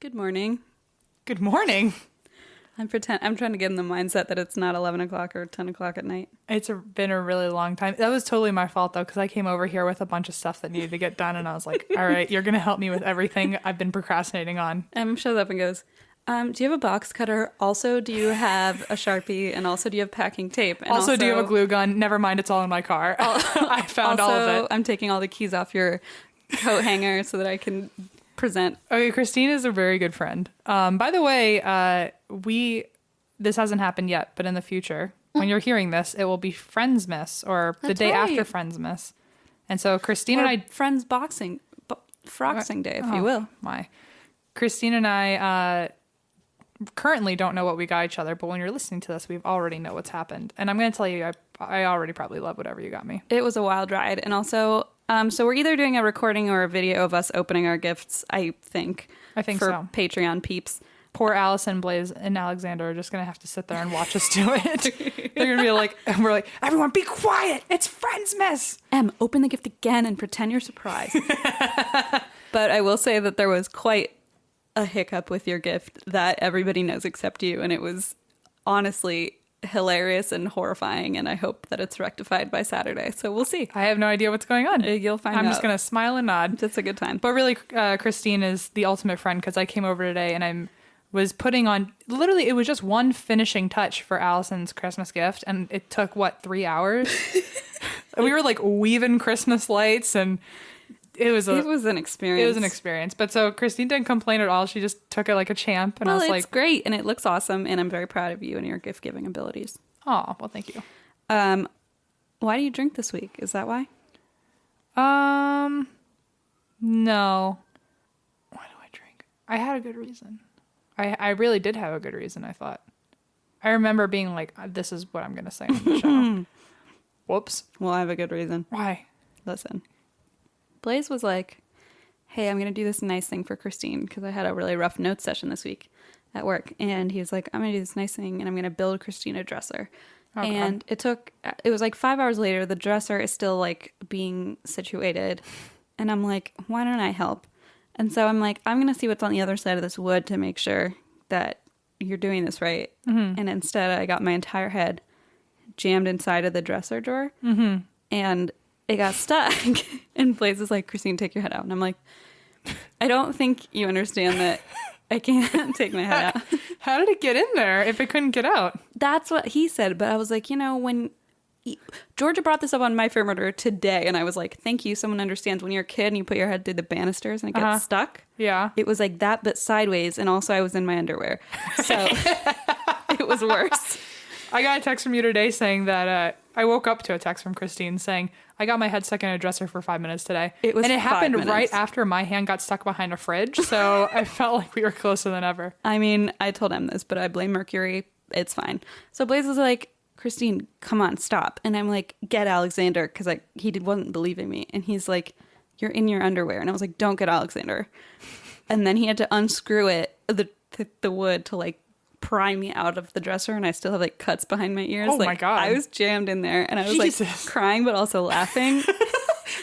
Good morning. Good morning. I'm trying to get in the mindset that it's not 11 o'clock or 10 o'clock at night. Been a really long time. That was totally my fault, though, because I came over here with a bunch of stuff that needed to get done, and I was like, all right, you're going to help me with everything I've been procrastinating on. Em shows up and goes, do you have a box cutter? Also, do you have a Sharpie? And also, do you have packing tape? And also, do you have a glue gun? Never mind, it's all in my car. I found all of it. I'm taking all the keys off your coat hanger so that I can present. Okay, Christine is a very good friend. By the way, this hasn't happened yet, but in the future, when you're hearing this, it will be Friendsmas or the day after Friendsmas. And so Christine and I... Friends Boxing, Froxing Day, if you will. My. Christine and I currently don't know what we got each other, but when you're listening to this, we already know what's happened. And I'm going to tell you, I already probably love whatever you got me. It was a wild ride. And also, so we're either doing a recording or a video of us opening our gifts, I think for so. Patreon peeps. Poor Allison, Blaze, and Alexander are just going to have to sit there and watch us do it. They're going to be like, and we're like, everyone be quiet. It's Friendsmas. Em, open the gift again and pretend you're surprised. But I will say that there was quite a hiccup with your gift that everybody knows except you. And it was honestly hilarious and horrifying. And I hope that it's rectified by Saturday. So we'll see. I have no idea what's going on. You'll find out. I'm just going to smile and nod. It's a good time. But really, Christine is the ultimate friend because I came over today and was putting on, literally, it was just one finishing touch for Allison's Christmas gift. And it took, 3 hours? We were like weaving Christmas lights and it was an experience. It was an experience. But so Christine didn't complain at all. She just took it like a champ. And I was like, it's great. And it looks awesome. And I'm very proud of you and your gift giving abilities. Oh, well, thank you. Why do you drink this week? Is that why? No. Why do I drink? I had a good reason. I really did have a good reason, I thought. I remember being like, this is what I'm going to say on the show. Whoops. Well, I have a good reason. Why? Listen. Blaze was like, hey, I'm going to do this nice thing for Christine because I had a really rough notes session this week at work. And he was like, I'm going to do this nice thing and I'm going to build Christine a dresser. Okay. And it was like 5 hours later. The dresser is still like being situated. And I'm like, why don't I help? And so I'm like, I'm going to see what's on the other side of this wood to make sure that you're doing this right. Mm-hmm. And instead, I got my entire head jammed inside of the dresser drawer. Mm-hmm. And it got stuck. And Blaze is like, Christine, take your head out. And I'm like, I don't think you understand that I can't take my head out. How did it get in there if it couldn't get out? That's what he said. But I was like, when... Georgia brought this up on My Fair Murder today, and I was like, thank you. Someone understands when you're a kid and you put your head through the banisters and it gets stuck. Yeah. It was like that, but sideways, and also I was in my underwear. So it was worse. I got a text from you today saying that I woke up to a text from Christine saying, I got my head stuck in a dresser for 5 minutes today. It happened minutes. Right after my hand got stuck behind a fridge, so I felt like we were closer than ever. I mean, I told him this, but I blame Mercury. It's fine. So Blaze was like, Christine, come on, stop. And I'm like, get Alexander, because he wasn't believing me. And he's like, you're in your underwear. And I was like, don't get Alexander. And then he had to unscrew the wood to like pry me out of the dresser. And I still have like cuts behind my ears. Oh my God. I was jammed in there and I was Jesus. like crying, but also laughing.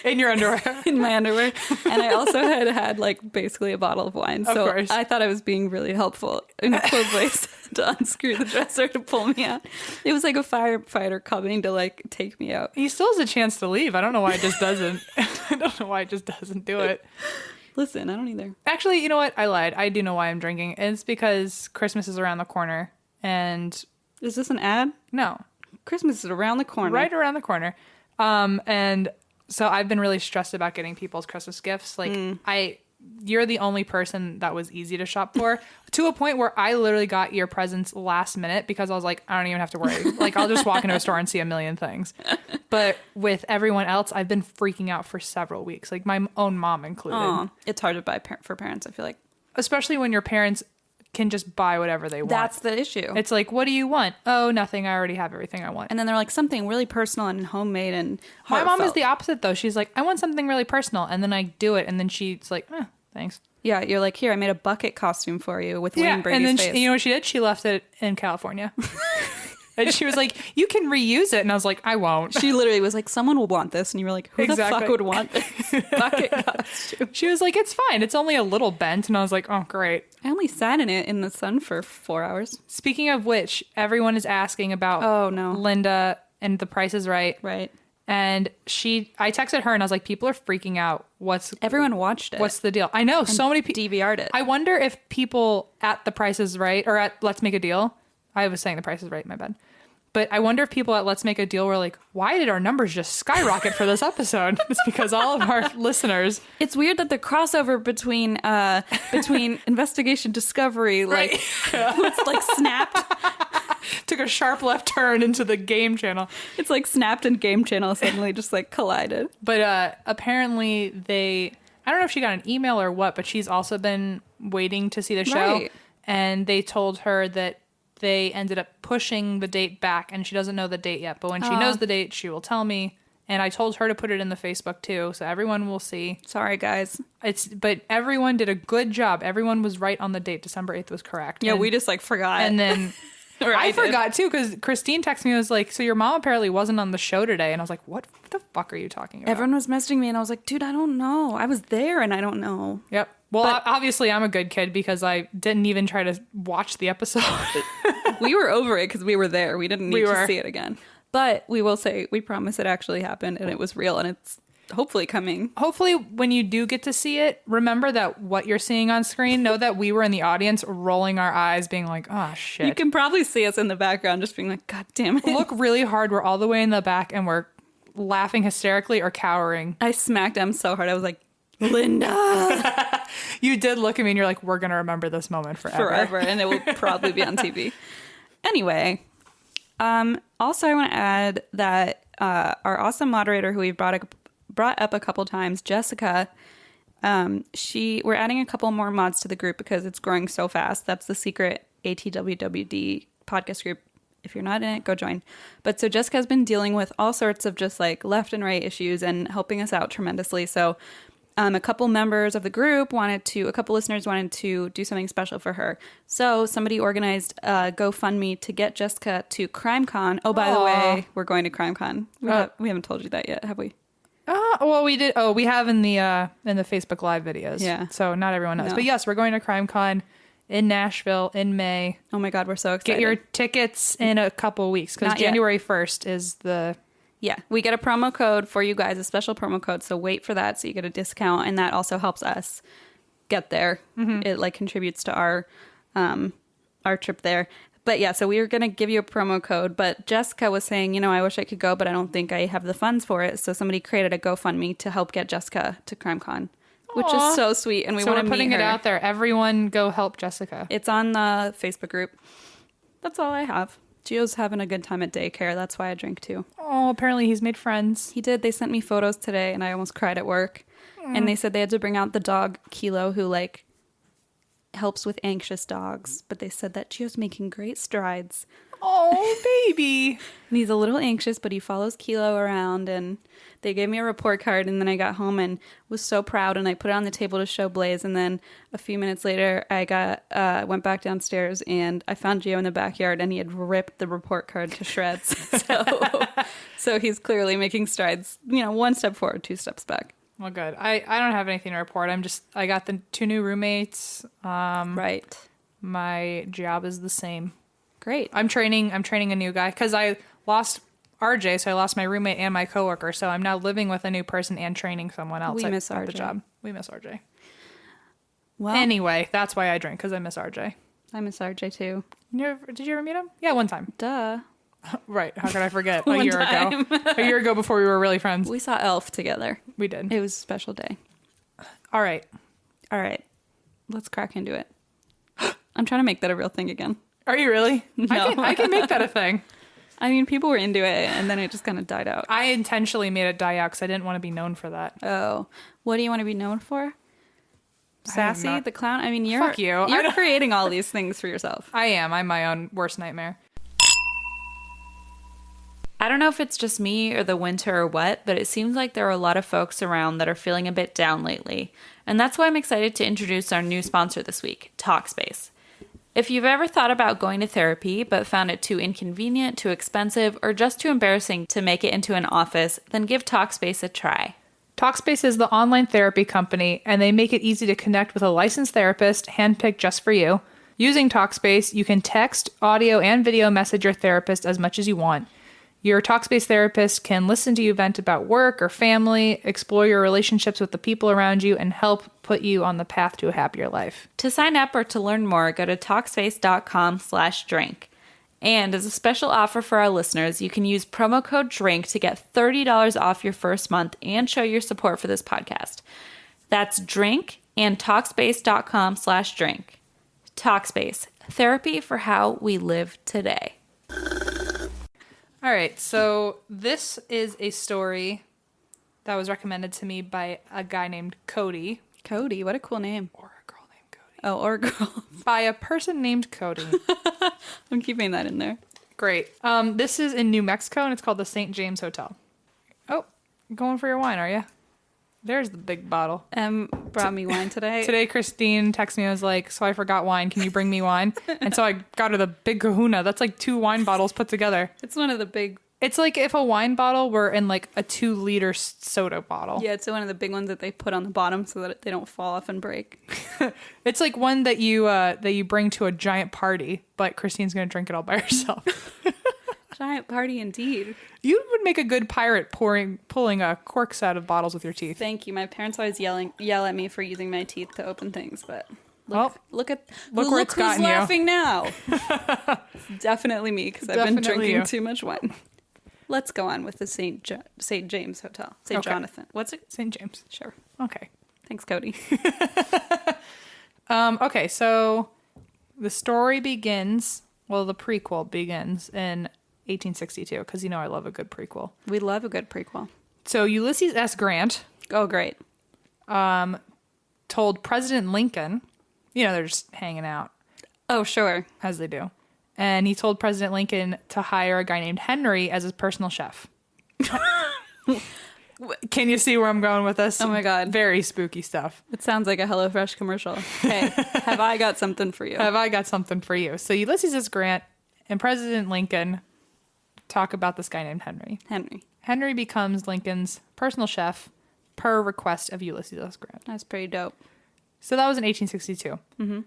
In your underwear. In my underwear. And I also had like basically a bottle of wine. Of so course. I thought I was being really helpful in told Blaze to unscrew the dresser to pull me out. It was like a firefighter coming to like take me out. He still has a chance to leave. I don't know why it just doesn't. I don't know why it just doesn't do it. Listen, I don't either. Actually, you know what? I lied. I do know why I'm drinking. It's because Christmas is around the corner. And is this an ad? No. Christmas is around the corner. Right around the corner. And so I've been really stressed about getting people's Christmas gifts. Like you're the only person that was easy to shop for to a point where I literally got your presents last minute because I was like, I don't even have to worry. Like I'll just walk into a store and see a million things. But with everyone else, I've been freaking out for several weeks, like my own mom included. Aww. It's hard to buy for parents, I feel like. Especially when your parents can just buy whatever they want. That's the issue. It's like, what do you want? Oh, nothing. I already have everything I want. And then they're like something really personal and homemade and my heartfelt. mom is the opposite though. She's like, I want something really personal. And then I do it. And then she's like, thanks. Yeah. You're like, here, I made a bucket costume for you with Wayne Brady's and then face. you know what she did? She left it in California. And she was like, you can reuse it. And I was like, I won't. She literally was like, someone will want this. And you were like, who the Exactly. fuck would want this bucket costume? She was like, it's fine. It's only a little bent. And I was like, oh, great. I only sat in it in the sun for 4 hours. Speaking of which, everyone is asking about Oh, no. Linda and The Price is Right. Right. And I texted her and I was like, people are freaking out. Everyone watched it. What's the deal? I know so many people DVR'd it. I wonder if people at The Price is Right or at Let's Make a Deal. I was saying The Price is Right, my bad. But I wonder if people at Let's Make a Deal were like, why did our numbers just skyrocket for this episode? It's because all of our listeners. It's weird that the crossover between Investigation Discovery, like, it's like snapped. Took a sharp left turn into the game channel. It's like snapped and Game Channel suddenly just like collided. But apparently I don't know if she got an email or what, but she's also been waiting to see the show. Right. And they told her that they ended up pushing the date back, and she doesn't know the date yet. But when she knows the date, she will tell me. And I told her to put it in the Facebook too, so everyone will see. Sorry, guys. But everyone did a good job. Everyone was right on the date. December 8th was correct. Yeah, and, we just like forgot. And then Or I did. forgot too, because Christine texted me and was like, so your mom apparently wasn't on the show today. And I was like, what the fuck are you talking about? Everyone was messaging me and I was like, dude, I don't know. I was there and I don't know. Yep. Well, obviously I'm a good kid because I didn't even try to watch the episode. We were over it because we were there. We didn't need to see it again. But we will say, we promise it actually happened and it was real and it's hopefully coming. Hopefully when you do get to see it, remember that what you're seeing on screen, know that we were in the audience rolling our eyes being like, oh shit. You can probably see us in the background just being like, God damn it. Look really hard. We're all the way in the back and we're laughing hysterically or cowering. I smacked Em so hard. I was like, Linda. You did look at me and you're like, we're going to remember this moment forever. And it will probably be on TV. Anyway, also I want to add that our awesome moderator who we've brought up a couple times, Jessica, we're adding a couple more mods to the group because it's growing so fast. That's the secret ATWWD podcast group. If you're not in it, go join. But so Jessica's been dealing with all sorts of just like left and right issues and helping us out tremendously. So a couple members of the group a couple listeners wanted to do something special for her. So somebody organized a GoFundMe to get Jessica to CrimeCon. Oh, by the way, we're going to CrimeCon. We haven't told you that yet, have we? Well, we did. Oh, we have in the Facebook Live videos. Yeah. So not everyone knows. No. But yes, we're going to CrimeCon in Nashville in May. Oh my God, we're so excited. Get your tickets in a couple weeks because Not yet. January 1st is the... Yeah, we get a promo code for you guys, a special promo code. So wait for that so you get a discount. And that also helps us get there. Mm-hmm. It like contributes to our trip there. But yeah, so we were going to give you a promo code. But Jessica was saying, I wish I could go, but I don't think I have the funds for it. So somebody created a GoFundMe to help get Jessica to CrimeCon, which is so sweet. And we want to meet her. So we're putting it out there. Everyone go help Jessica. It's on the Facebook group. That's all I have. Gio's having a good time at daycare. That's why I drink too. Oh, apparently he's made friends. He did. They sent me photos today and I almost cried at work. And they said they had to bring out the dog Kilo who like helps with anxious dogs. But they said that Gio's making great strides. Oh, baby. And he's a little anxious, but he follows Kilo around. And they gave me a report card. And then I got home and was so proud. And I put it on the table to show Blaze. And then a few minutes later, I went back downstairs and I found Gio in the backyard. And he had ripped the report card to shreds. So he's clearly making strides, one step forward, two steps back. Well, good. I don't have anything to report. I got the 2 new roommates. Right. My job is the same. Great. I'm training a new guy because I lost RJ, so I lost my roommate and my coworker. So I'm now living with a new person and training someone else. We miss at RJ. the job. We miss RJ. Well, Anyway, that's why I drink, because I miss RJ. I miss RJ too. Did you ever meet him? Yeah, one time. Duh. Right. How could I forget? One A year time. ago. A year ago before we were really friends. We saw Elf together. We did. It was a special day. All right. All right. Let's crack into it. I'm trying to make that a real thing again. Are you really? No. I can make that a thing. I mean, people were into it, and then it just kind of died out. I intentionally made it die out because I didn't want to be known for that. Oh. What do you want to be known for? Sassy? not- The clown? I mean, Fuck you. I You're don't- creating all these things for yourself. I am. I'm my own worst nightmare. I don't know if it's just me or the winter or what, but it seems like there are a lot of folks around that are feeling a bit down lately. And that's why I'm excited to introduce our new sponsor this week, Talkspace. If you've ever thought about going to therapy but found it too inconvenient, too expensive, or just too embarrassing to make it into an office, then give Talkspace a try. Talkspace is the online therapy company, and they make it easy to connect with a licensed therapist handpicked just for you. Using Talkspace, you can text, audio, and video message your therapist as much as you want. Your Talkspace therapist can listen to you vent about work or family, explore your relationships with the people around you, and help put you on the path to a happier life. To sign up or to learn more, go to Talkspace.com/drink. And as a special offer for our listeners, you can use promo code DRINK to get $30 off your first month and show your support for this podcast. That's DRINK and Talkspace.com/drink. Talkspace, therapy for how we live today. All right, so this is a story that was recommended to me by a guy named Cody. Cody, what a cool name. Or a girl named Cody. Oh, or a girl. By a person named Cody. I'm keeping that in there. Great. This is in New Mexico, and it's called the St. James Hotel. Oh, you're going for your wine, are you? There's the big bottle. Brought me wine today. Today, Christine texted me and was like, so I forgot wine. Can you bring me wine? And so I got her the big kahuna. That's like 2 wine bottles put together. It's one of the big... It's like if a wine bottle were in like a 2-liter soda bottle. Yeah, it's one of the big ones that they put on the bottom so that they don't fall off and break. It's like one that you bring to a giant party, but Christine's going to drink it all by herself. Giant party indeed. You would make a good pirate pulling corks out of bottles with your teeth. Thank you. My parents always yell at me for using my teeth to open things, but look where who's it's gotten you. laughing now. It's definitely me because I've been Definitely drinking you. too much wine. Let's go on with the St. James Hotel. St. Okay. Jonathan. What's it? St. James. Sure. Okay. Thanks, Cody. Okay, so the story begins, the prequel begins in 1862, because I love a good prequel. We love a good prequel. So Ulysses S. Grant Oh, great. told President Lincoln, they're just hanging out, Oh, sure. as they do. And he told President Lincoln to hire a guy named Henry as his personal chef. Can you see where I'm going with this? Oh my God. Very spooky stuff. It sounds like a HelloFresh commercial. Hey, have I got something for you? Have I got something for you? So Ulysses S. Grant and President Lincoln talk about this guy named Henry. Henry becomes Lincoln's personal chef per request of Ulysses S. Grant. That's pretty dope. So that was in 1862. Mm-hmm.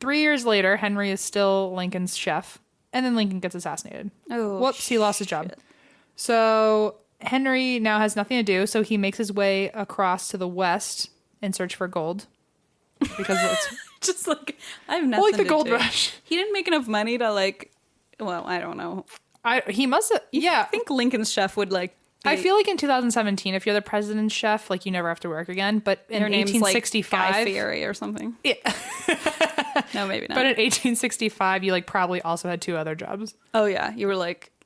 3 years later, Henry is still Lincoln's chef, and then Lincoln gets assassinated. Oh, whoops, he lost his job. So Henry now has nothing to do, so he makes his way across to the west in search for gold. Because it's just like, I have nothing like the to gold do. rush. He didn't make enough money to I don't know. He must have, yeah. I think Lincoln's chef would I feel like in 2017, if you're the president's chef, you never have to work again. But in your name's 1865, like Guy Fieri or something. Yeah. No, maybe not. But in 1865, you probably also had 2 other jobs. Oh yeah, you were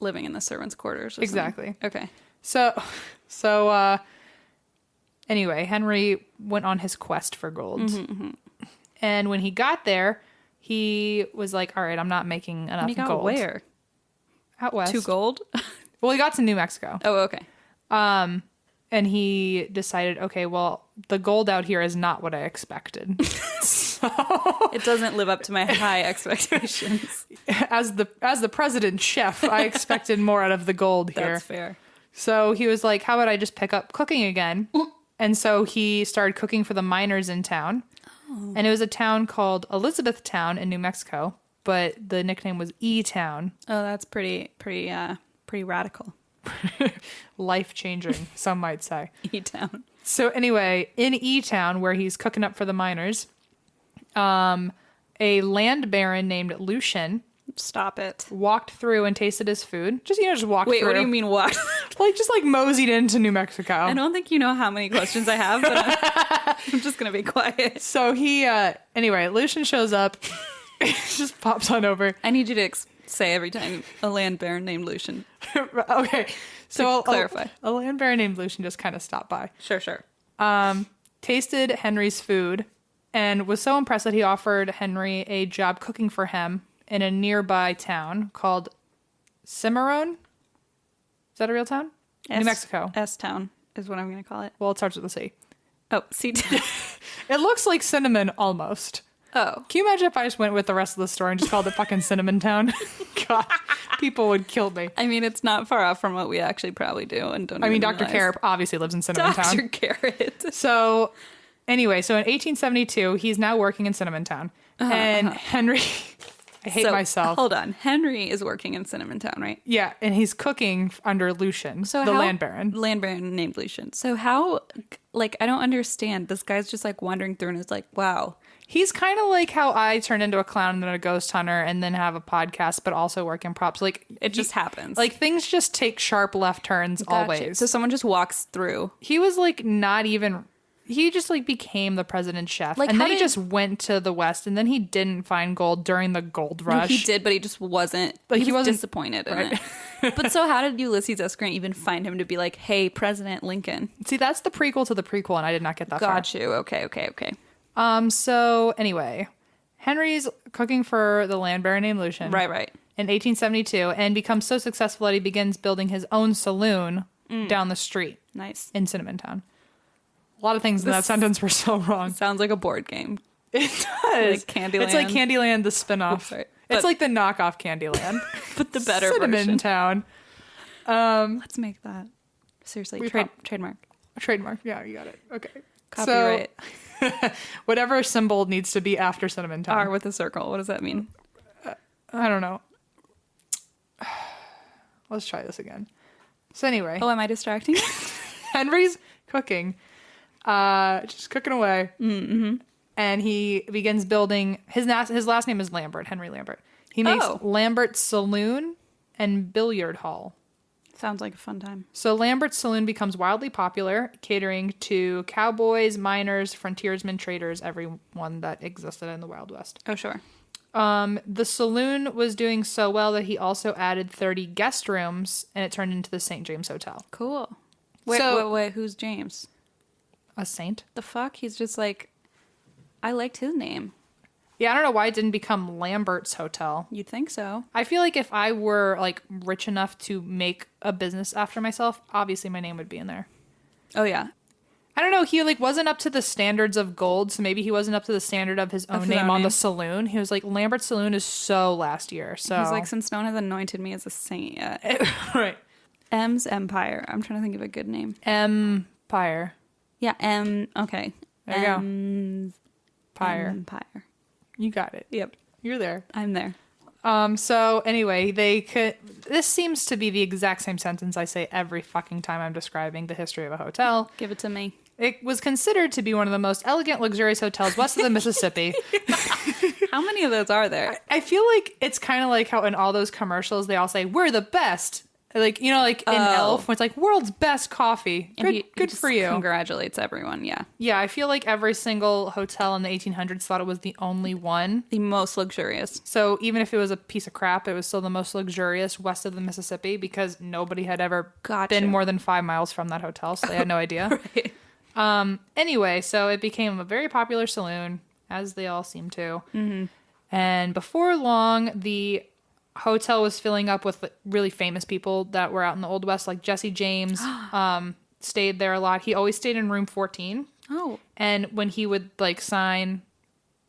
living in the servants' quarters. Or Exactly. Something. Okay. So anyway, Henry went on his quest for gold. Mm-hmm. And when he got there, he was like, all right, I'm not making enough And he got gold. where? Out west. To gold? Well, he got to New Mexico. Oh, okay. And he decided, okay, well, the gold out here is not what I expected. It doesn't live up to my high expectations. As the president chef, I expected more out of the gold here. That's fair. So he was like, how about I just pick up cooking again? And so he started cooking for the miners in town. Oh. And it was a town called Elizabethtown in New Mexico, but the nickname was E-Town. Oh, that's pretty radical. Life-changing, some might say. E-Town. So anyway, in E-Town, where he's cooking up for the miners, a land baron named Lucian Stop it. walked through and tasted his food. Just walked Wait, through. what do you mean walked? Just moseyed into New Mexico. I don't think you know how many questions I have, but I'm just going to be quiet. So he, anyway, Lucian shows up. He just pops on over. I need you to say every time a land baron named Lucian. Okay. So I'll clarify. A land baron named Lucian just kind of stopped by. Sure. Tasted Henry's food and was so impressed that he offered Henry a job cooking for him in a nearby town called Cimarron. Is that a real town? New Mexico. S-Town is what I'm going to call it. Well, it starts with a C. Oh, C-Town. It looks like cinnamon almost. Oh. Can you imagine if I just went with the rest of the store and just called it fucking Cinnamontown? God, people would kill me. I mean, it's not far off from what we actually probably do. And don't I mean, even Dr. realize. Carrot obviously lives in Cinnamontown. Dr. Carrot. So anyway, so in 1872, he's now working in Cinnamontown. And Henry, I hate myself. Hold on. Henry is working in Cinnamontown, right? Yeah, and he's cooking under Lucian, the land baron. Land baron named Lucian. So how, like, I don't understand. This guy's just like wandering through and is like, wow. He's kind of like how I turned into a clown and then a ghost hunter and then have a podcast, but also work in props. Like It just happens. Like things just take sharp left turns always. So someone just walks through. He was like not even. He just like became the president's chef, Like, and how then he did- just went to the West, and then he didn't find gold during the gold No, rush. he did, but he just wasn't. Like, he he was wasn't- disappointed in right. it. But so how did Ulysses S. Grant even find him to be like, hey, President Lincoln? See, that's the prequel to the prequel, and I did not get that far. Got you. Okay. So anyway, Henry's cooking for the land baron named Lucian. Right. In 1872, and becomes so successful that he begins building his own saloon down the street Nice. in Cinnamontown. A lot of things in that sentence were so wrong. Sounds like a board game. It does. Like Candyland. It's like Candyland, the spinoff. Oops, sorry. It's But- like the knockoff Candyland. But the better version. Cinnamontown. Let's make that. Seriously. We Trademark. Trademark. Yeah, you got it. Okay. Copyright. So, whatever symbol needs to be after Cinnamontown. R with a circle. What does that mean? I don't know. Let's try this again. So anyway, Oh, am I distracting? Henry's cooking, just cooking away, and he begins building his last name is Lambert, Henry Lambert. He makes Oh. Lambert's Saloon and Billiard Hall. Sounds like a fun time. So Lambert's Saloon becomes wildly popular, catering to cowboys, miners, frontiersmen, traders, everyone that existed in the Wild West. Oh, sure. The saloon was doing so well that he also added 30 guest rooms, and it turned into the St. James Hotel. Cool. Wait, So- wait. Who's James? A saint? The fuck? He's just like, I liked his name. Yeah, I don't know why it didn't become Lambert's Hotel. You'd think so. I feel like if I were like rich enough to make a business after myself, obviously my name would be in there. Oh, yeah. I don't know. He like wasn't up to the standards of gold, so maybe he wasn't up to the standard of his own his name own on the name. saloon. He was like, Lambert's Saloon is so last year. So He's like, since no one has anointed me as a saint yet. right. M's Empire. I'm trying to think of a good name. Empire. Yeah, M. Okay. There you go. M's Empire. You got it. Yep. You're there. I'm there. So anyway, this seems to be the exact same sentence I say every fucking time I'm describing the history of a hotel. Give it to me. It was considered to be one of the most elegant, luxurious hotels west of the Mississippi. How many of those are there? I feel like it's kind of like how in all those commercials they all say, we're the best. Like, you know, like in Elf, when it's like, world's best coffee. And he Good just for you. Congratulates everyone. Yeah. Yeah, I feel like every single hotel in the 1800s thought it was the only one. The most luxurious. So even if it was a piece of crap, it was still the most luxurious west of the Mississippi because nobody had ever Gotcha. been more than 5 miles from that hotel, so they had no idea. Right. Anyway, so it became a very popular saloon, as they all seem to. Mm-hmm. And before long, the hotel was filling up with really famous people that were out in the Old West, like Jesse James stayed there a lot. He always stayed in room 14. Oh. And when he would like sign,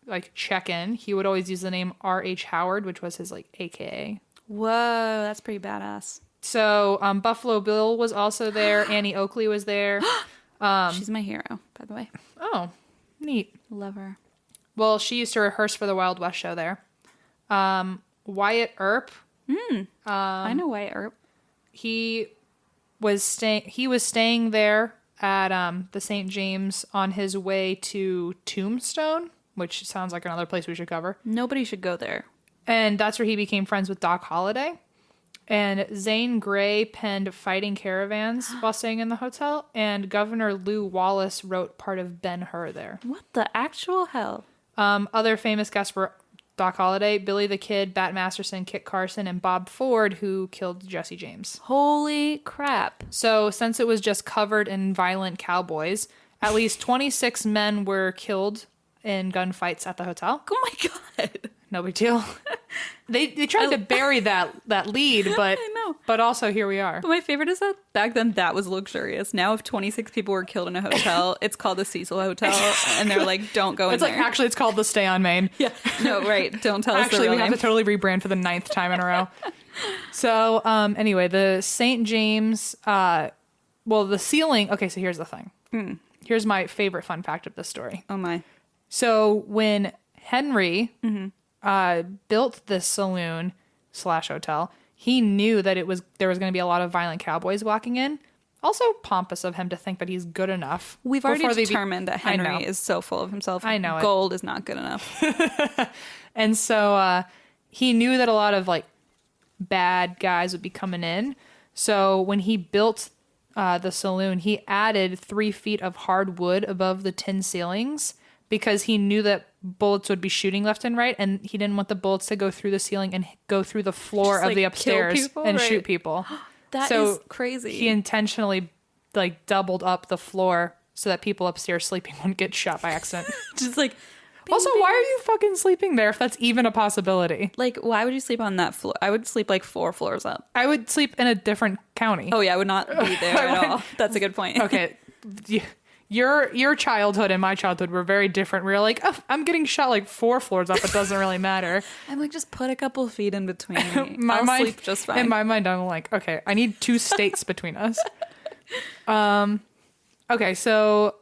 like check in, he would always use the name R.H. Howard, which was his like AKA. Whoa, that's pretty badass. So Buffalo Bill was also there. Annie Oakley was there. She's my hero, by the way. Oh, neat. Love her. Well, she used to rehearse for the Wild West show there. Wyatt Earp, I know Wyatt Earp. he was staying there at the St. James on his way to Tombstone, which sounds like another place we should cover. Nobody should go there. And that's where he became friends with Doc Holliday. And Zane Grey penned Fighting Caravans while staying in the hotel. And Governor Lew Wallace wrote part of Ben-Hur there. What the actual hell? Other famous guests were Doc Holliday, Billy the Kid, Bat Masterson, Kit Carson, and Bob Ford, who killed Jesse James. Holy crap. So since it was just covered in violent cowboys, at least 26 men were killed in gunfights at the hotel. Oh my god. No big deal. They tried to bury that lead, but I know. know. But also, here we are. But my favorite is that back then that was luxurious. Now, if 26 people were killed in a hotel, it's called the Cecil Hotel, and they're like, "Don't go in It's there." like, actually, it's called the Stay on Main. yeah, no, right. Don't tell us the Actually, real we have name. to totally rebrand for the 9th time in a row. So, anyway, the St. James, the ceiling. Okay, so here's the thing. Here's my favorite fun fact of this story. Oh my. So when Henry built this saloon / hotel, he knew that there was going to be a lot of violent cowboys walking in. Also pompous of him to think that he's good enough. We've already before determined that I know. Henry is so full of himself. I know it. Gold is not good enough. And so he knew that a lot of like bad guys would be coming in. So when he built the saloon, he added 3 feet of hard wood above the tin ceilings because he knew that bullets would be shooting left and right, and he didn't want the bullets to go through the ceiling and go through the floor Just, of like, the kill upstairs people? and Right. shoot people. That So is crazy. He intentionally like doubled up the floor so that people upstairs sleeping wouldn't get shot by accident. Just like. Also, bing, why bing. are you fucking sleeping there if that's even a possibility? Like, why would you sleep on that floor? I would sleep like 4 floors up. I would sleep in a different county. Oh yeah, I would not be there at all. That's a good point. Okay. Your childhood and my childhood were very different. We were like, oh, I'm getting shot like 4 floors up. It doesn't really matter. I'm like, just put a couple feet in between. My I'll mind, sleep just fine. In my mind, I'm like, okay, I need 2 states between us. Okay, so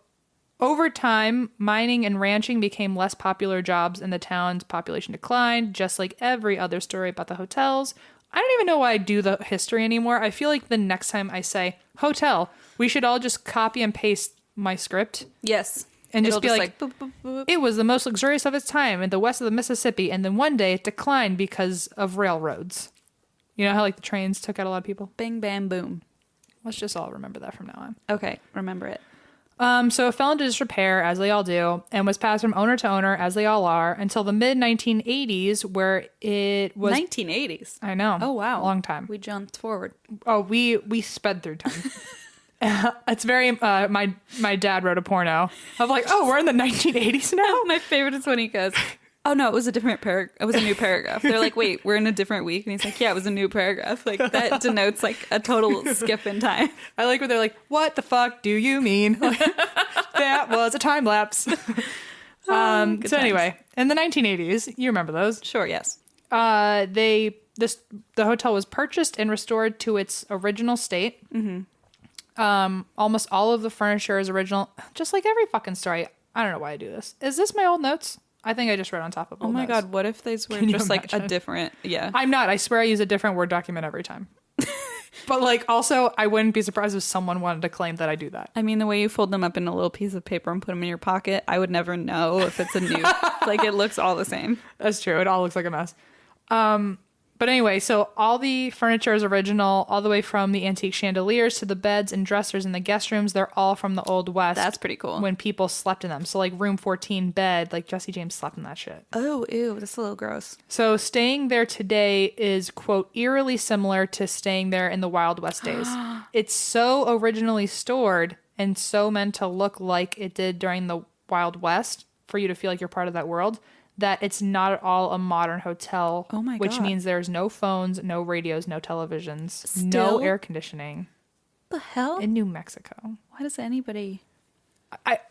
over time, mining and ranching became less popular jobs and the town's population declined, just like every other story about the hotels. I don't even know why I do the history anymore. I feel like the next time I say hotel, we should all just copy and paste my script. Yes. And just It'll be like, boop, boop, boop. it was the most luxurious of its time in the west of the Mississippi, and then one day it declined because of railroads. You know how like the trains took out a lot of people? Bing, bam, boom. Let's just all remember that from now on. Okay, remember it. So it fell into disrepair, as they all do, and was passed from owner to owner, as they all are, until the mid-1980s, where it was... 1980s. I know. Oh, wow. Long time. We jumped forward. Oh, we sped through time. It's very... my dad wrote a porno of like, oh, we're in the 1980s now? My favorite is when he goes, oh no, it was a different paragraph. It was a new paragraph. They're like, wait, we're in a different week. And he's like, yeah, it was a new paragraph. Like that denotes like a total skip in time. I like when they're like, what the fuck do you mean? That was a time lapse. Good So anyway, in the 1980s, you remember those? Sure, yes. The hotel was purchased and restored to its original state. Mm-hmm. Almost all of the furniture is original, just like every fucking story. I don't know why I do this. Is this my old notes? I think I just wrote on top of Oh old my notes. God, what if these were Can you just like a imagine? different, yeah. I'm not. I swear I use a different Word document every time. But like, also, I wouldn't be surprised if someone wanted to claim that I do that. I mean, the way you fold them up in a little piece of paper and put them in your pocket, I would never know if it's a new, like it looks all the same. That's true. It all looks like a mess. But anyway, so all the furniture is original, all the way from the antique chandeliers to the beds and dressers in the guest rooms. They're all from the Old West. That's pretty cool. When people slept in them. So like room 14 bed, like Jesse James slept in that shit. Oh, ew, that's a little gross. So staying there today is, quote, eerily similar to staying there in the Wild West days. It's so originally stored and so meant to look like it did during the Wild West for you to feel like you're part of that world, that it's not at all a modern hotel. Oh my Which God. means there's no phones, no radios, no televisions, no Still? air conditioning The hell? in New Mexico. Why does anybody...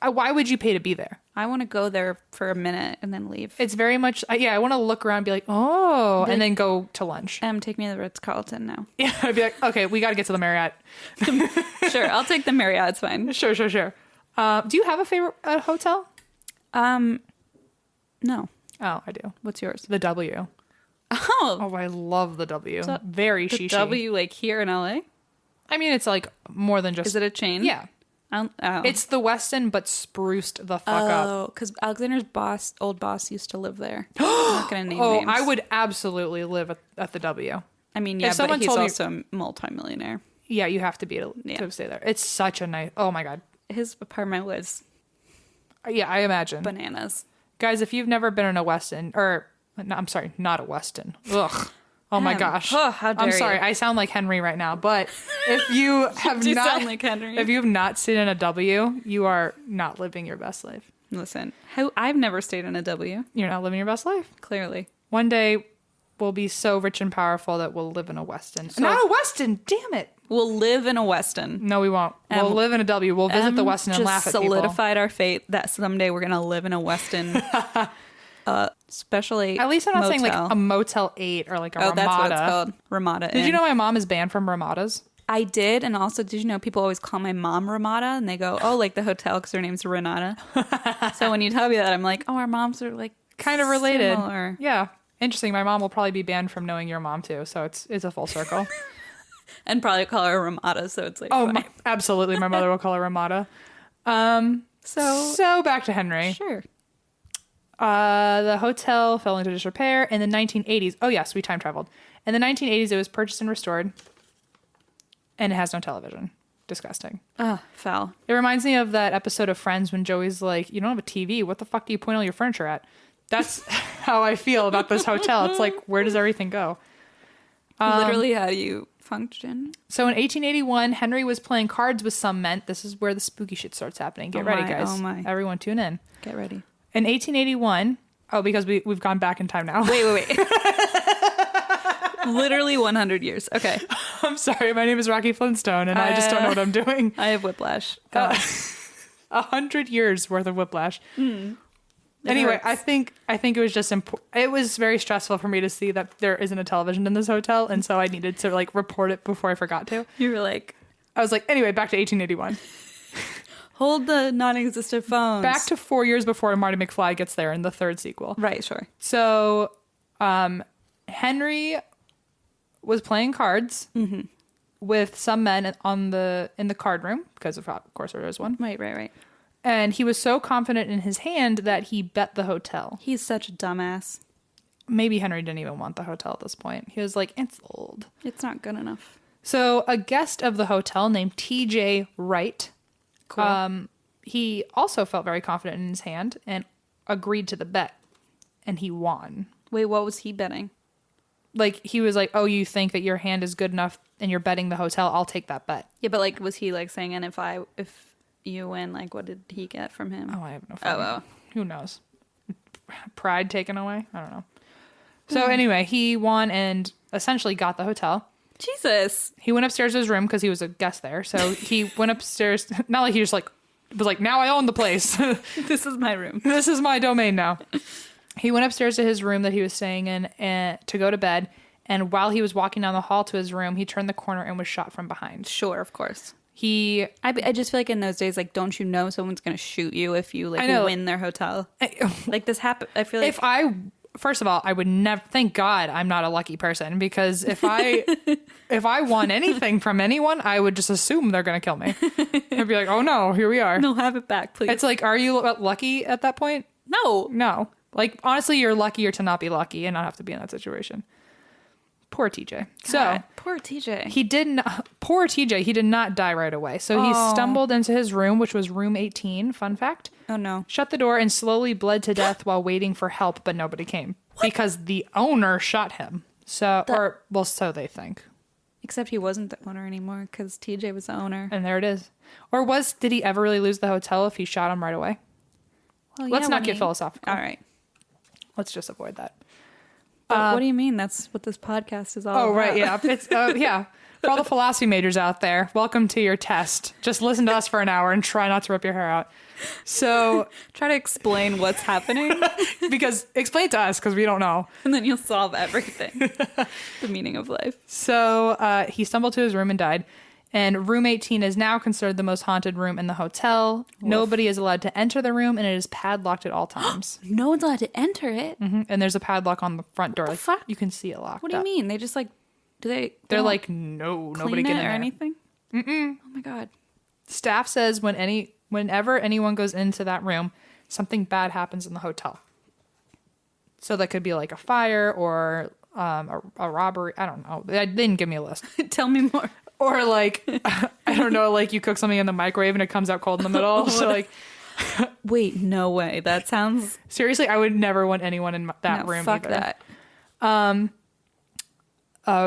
Why would you pay to be there? I want to go there for a minute and then leave. It's very much, I want to look around and be like, oh, and then go to lunch. Take me to the Ritz-Carlton now. Yeah, I'd be like, okay, we got to get to the Marriott. Sure, I'll take the Marriott. It's fine. Sure. Do you have a favorite hotel? No. Oh, I do. What's yours? The W. Oh, Oh, I love the W. So- Very the shishi. W, like here in LA? I mean, it's like more than just... Is it a chain? Yeah. Oh. It's the Westin, but spruced the fuck up. Oh, because Alexander's old boss used to live there. I'm not going to name Oh, names. I would absolutely live at the W. I mean, yeah, but someone he's told me- also a multimillionaire. Yeah, you have to be Yeah. to stay there. It's such a nice... Oh, my God. His apartment was Yeah, I imagine. bananas. Guys, if you've never been in a Westin... Or, no, I'm sorry, not a Westin. Ugh. Oh, my gosh. Oh, how dare I'm sorry. you. I sound like Henry right now. But if you have do not... sound like Henry. If you have not stayed in a W, you are not living your best life. Listen, I've never stayed in a W, You're not living your best life. clearly. One day, will be so rich and powerful that we'll live in a Westin. Not a Westin, damn it. We'll live in a Westin. No, we won't. We'll live in a W. We'll visit the Westin and laugh at people. Solidified our fate that someday we're gonna live in a Westin. Especially at least I'm not motel. saying like a Motel 8 or like a Ramada. That's what it's called. Ramada. Did you know my mom is banned from Ramadas? I did, and also did you know people always call my mom Ramada, and they go, "Oh, like the hotel," because her name's Renata. So when you tell me that, I'm like, "Oh, our moms are like kind of related." Similar. Yeah, interesting. My mom will probably be banned from knowing your mom too, so it's a full circle. And probably call her Ramada, so it's like absolutely. My mother will call her Ramada. So back to Henry. Sure. The hotel fell into disrepair in the 1980s. Oh yes, we time traveled. In the 1980s, it was purchased and restored, and it has no television. Disgusting. Foul. It reminds me of that episode of Friends when Joey's like, "You don't have a TV. What the fuck do you point all your furniture at?" That's how I feel about this hotel. It's like, where does everything go? Literally, how do you function? So in 1881, Henry was playing cards with some men. This is where the spooky shit starts happening. Get ready, guys. Oh my. Everyone tune in. Get ready. In 1881, because we've gone back in time now. Wait. Literally 100 years. Okay. I'm sorry. My name is Rocky Flintstone, and I just don't know what I'm doing. I have whiplash. 100 years worth of whiplash. Anyway, I think it was just it was very stressful for me to see that there isn't a television in this hotel, and so I needed to like report it before I forgot to. You were like, I was like, anyway, back to 1881. Hold the non-existent phones. Back to 4 years before Marty McFly gets there in the third sequel. Right, sure. So, Henry was playing cards with some men in the card room because of course there was one. Right. And he was so confident in his hand that he bet the hotel. He's such a dumbass. Maybe Henry didn't even want the hotel at this point. He was like, it's old. It's not good enough. So a guest of the hotel named T.J. Wright, Cool. he also felt very confident in his hand and agreed to the bet. And he won. Wait, what was he betting? Like, he was like, oh, you think that your hand is good enough and you're betting the hotel, I'll take that bet. Yeah, but like, was he like saying, and if you win, like, what did he get from him? Oh, I have no fucking. Oh. Who knows? Pride taken away? I don't know. So anyway, he won and essentially got the hotel. Jesus. He went upstairs to his room because he was a guest there. So he went upstairs. Not like he just like was like, now I own the place. This is my room. This is my domain now. He went upstairs to his room that he was staying in to go to bed. And while he was walking down the hall to his room, he turned the corner and was shot from behind. Sure, of course. I just feel like in those days, like, don't you know someone's going to shoot you if you, like, win their hotel? Like, this happened. I feel like... First of all, I would never... Thank God I'm not a lucky person, because if I won anything from anyone, I would just assume they're going to kill me. I'd be like, oh no, here we are. No, have it back, please. It's like, are you lucky at that point? No. Like, honestly, you're luckier to not be lucky and not have to be in that situation. Poor TJ. God, poor TJ. He did not die right away. So he stumbled into his room, which was room 18. Fun fact. Oh no. Shut the door and slowly bled to death while waiting for help, but nobody came. What? Because the owner shot him. So they think. Except he wasn't the owner anymore because TJ was the owner. And there it is. Or did he ever really lose the hotel if he shot him right away? Well, Let's not get philosophical. All right. Let's just avoid that. What do you mean? That's what this podcast is all about. Oh, right. Yeah. It's yeah. For all the philosophy majors out there, welcome to your test. Just listen to us for an hour and try not to rip your hair out. So try to explain what's happening. Explain it to us because we don't know. And then you'll solve everything. The meaning of life. So he stumbled to his room and died. And room 18 is now considered the most haunted room in the hotel. Woof. Nobody is allowed to enter the room, and it is padlocked at all times. No one's allowed to enter it? Mm-hmm. And there's a padlock on the front door. What the fuck? You can see it locked What do you mean? They just like... They're like, no, nobody get in there. Or anything? Mm-mm. Oh my God. Staff says whenever anyone goes into that room, something bad happens in the hotel. So that could be like a fire or a robbery. I don't know. They didn't give me a list. Tell me more. Or like, I don't know, like you cook something in the microwave and it comes out cold in the middle. So like... Wait, no way. That sounds... Seriously, I would never want anyone in that room fuck either. That.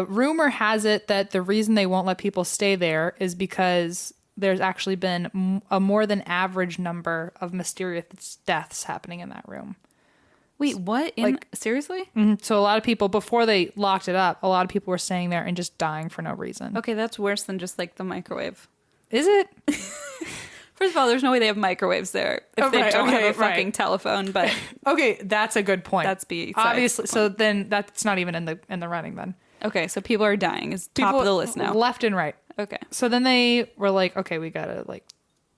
Rumor has it that the reason they won't let people stay there is because there's actually been a more than average number of mysterious deaths happening in that room. Wait, what? Seriously? So a lot of people, before they locked it up, a lot of people were staying there and just dying for no reason. Okay, that's worse than just like the microwave. Is it? First of all, there's no way they have microwaves there if they don't have a fucking telephone. But Okay, that's a good point. That's besides obviously. the So then that's not even in the running then. okay, so people are dying is top People of the list now. left and right. Okay. So then they were like, okay, we gotta like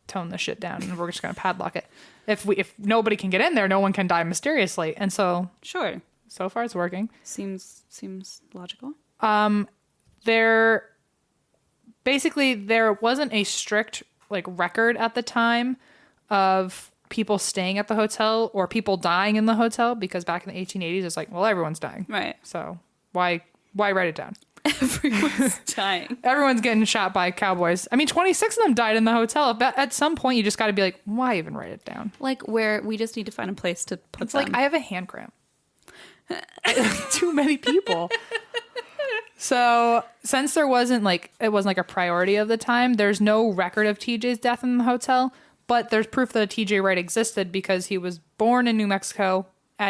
tone the shit down, and we're just gonna padlock it. If nobody can get in there, no one can die mysteriously, and so Sure. far it's working. Seems logical. There wasn't a strict like record at the time of people staying at the hotel or people dying in the hotel, because back in the 1880s it's like, well, everyone's dying, Right. so why write it down? Everyone's dying. Everyone's getting shot by cowboys. I mean, 26 of them died in the hotel. At some point you just got to be like, why even write it down? Like where we just need to find a place to put It's them. like I have a hand cramp. Too many people. So since it wasn't like a priority of the time, there's no record of TJ's death in the hotel, but there's proof that a TJ Wright existed because he was born in New Mexico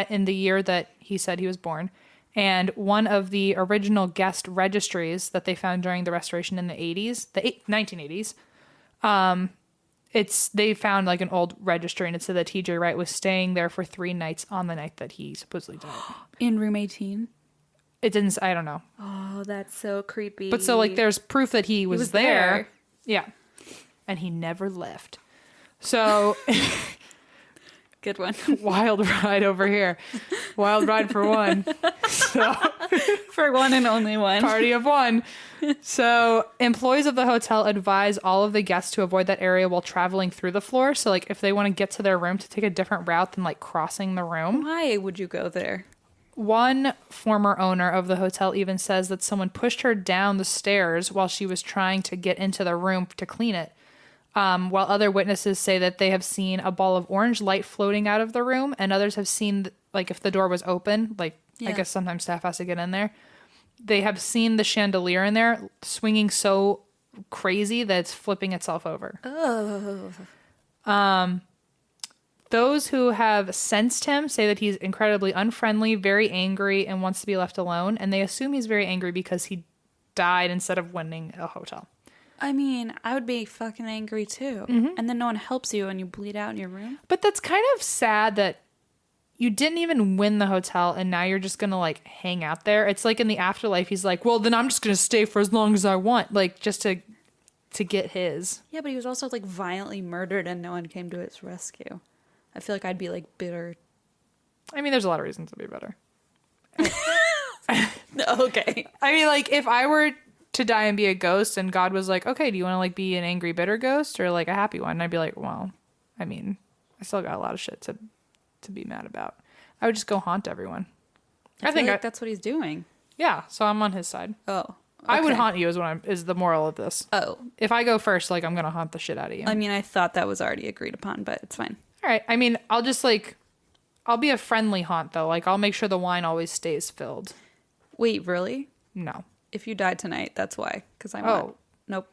in the year that he said he was born. And one of the original guest registries that they found during the restoration in the 1980s, they found like an old registry, and it said that TJ Wright was staying there for 3 nights on the night that he supposedly died. in room 18. It didn't. I don't know. Oh, that's so creepy. But so like there's proof that he was there. there. Yeah. And he never left. So Good one. wild ride over here. Wild ride for one. So For one and only one. party of one. So employees of the hotel advise all of the guests to avoid that area while traveling through the floor. So like if they want to get to their room, to take a different route than like crossing the room. Why would you go there? One former owner of the hotel even says that someone pushed her down the stairs while she was trying to get into the room to clean it. While other witnesses say that they have seen a ball of orange light floating out of the room, and others have seen, like, if the door was open, like, I Yeah. guess sometimes staff has to get in there. They have seen the chandelier in there swinging so crazy that it's flipping itself over. Oh. Those who have sensed him say that he's incredibly unfriendly, very angry, and wants to be left alone. And they assume he's very angry because he died instead of winning a hotel. I mean, I would be fucking angry too. And then no one helps you and you bleed out in your room. But that's kind of sad that you didn't even win the hotel and now you're just going to like hang out there. It's like in the afterlife, he's like, well, then I'm just going to stay for as long as I want. Like just to get his. Yeah, but he was also like violently murdered and no one came to his rescue. I feel like I'd be like bitter. I mean, there's a lot of reasons to be better. Okay. I mean, like if I were to die and be a ghost and God was like, okay, do you want to like be an angry, bitter ghost or like a happy one? And I'd be like, well, I mean, I still got a lot of shit to be mad about. I would just go haunt everyone. I think like that's what he's doing. Yeah, so I'm on his side. Oh. I would okay. haunt you is the moral of this. Oh. If I go first, like I'm gonna haunt the shit out of you. I mean, I thought that was already agreed upon, but it's fine. All right. I mean, I'll just like, I'll be a friendly haunt though. Like I'll make sure the wine always stays filled. Wait, really? No. If you die tonight, that's why. Because I'm Oh. Nope.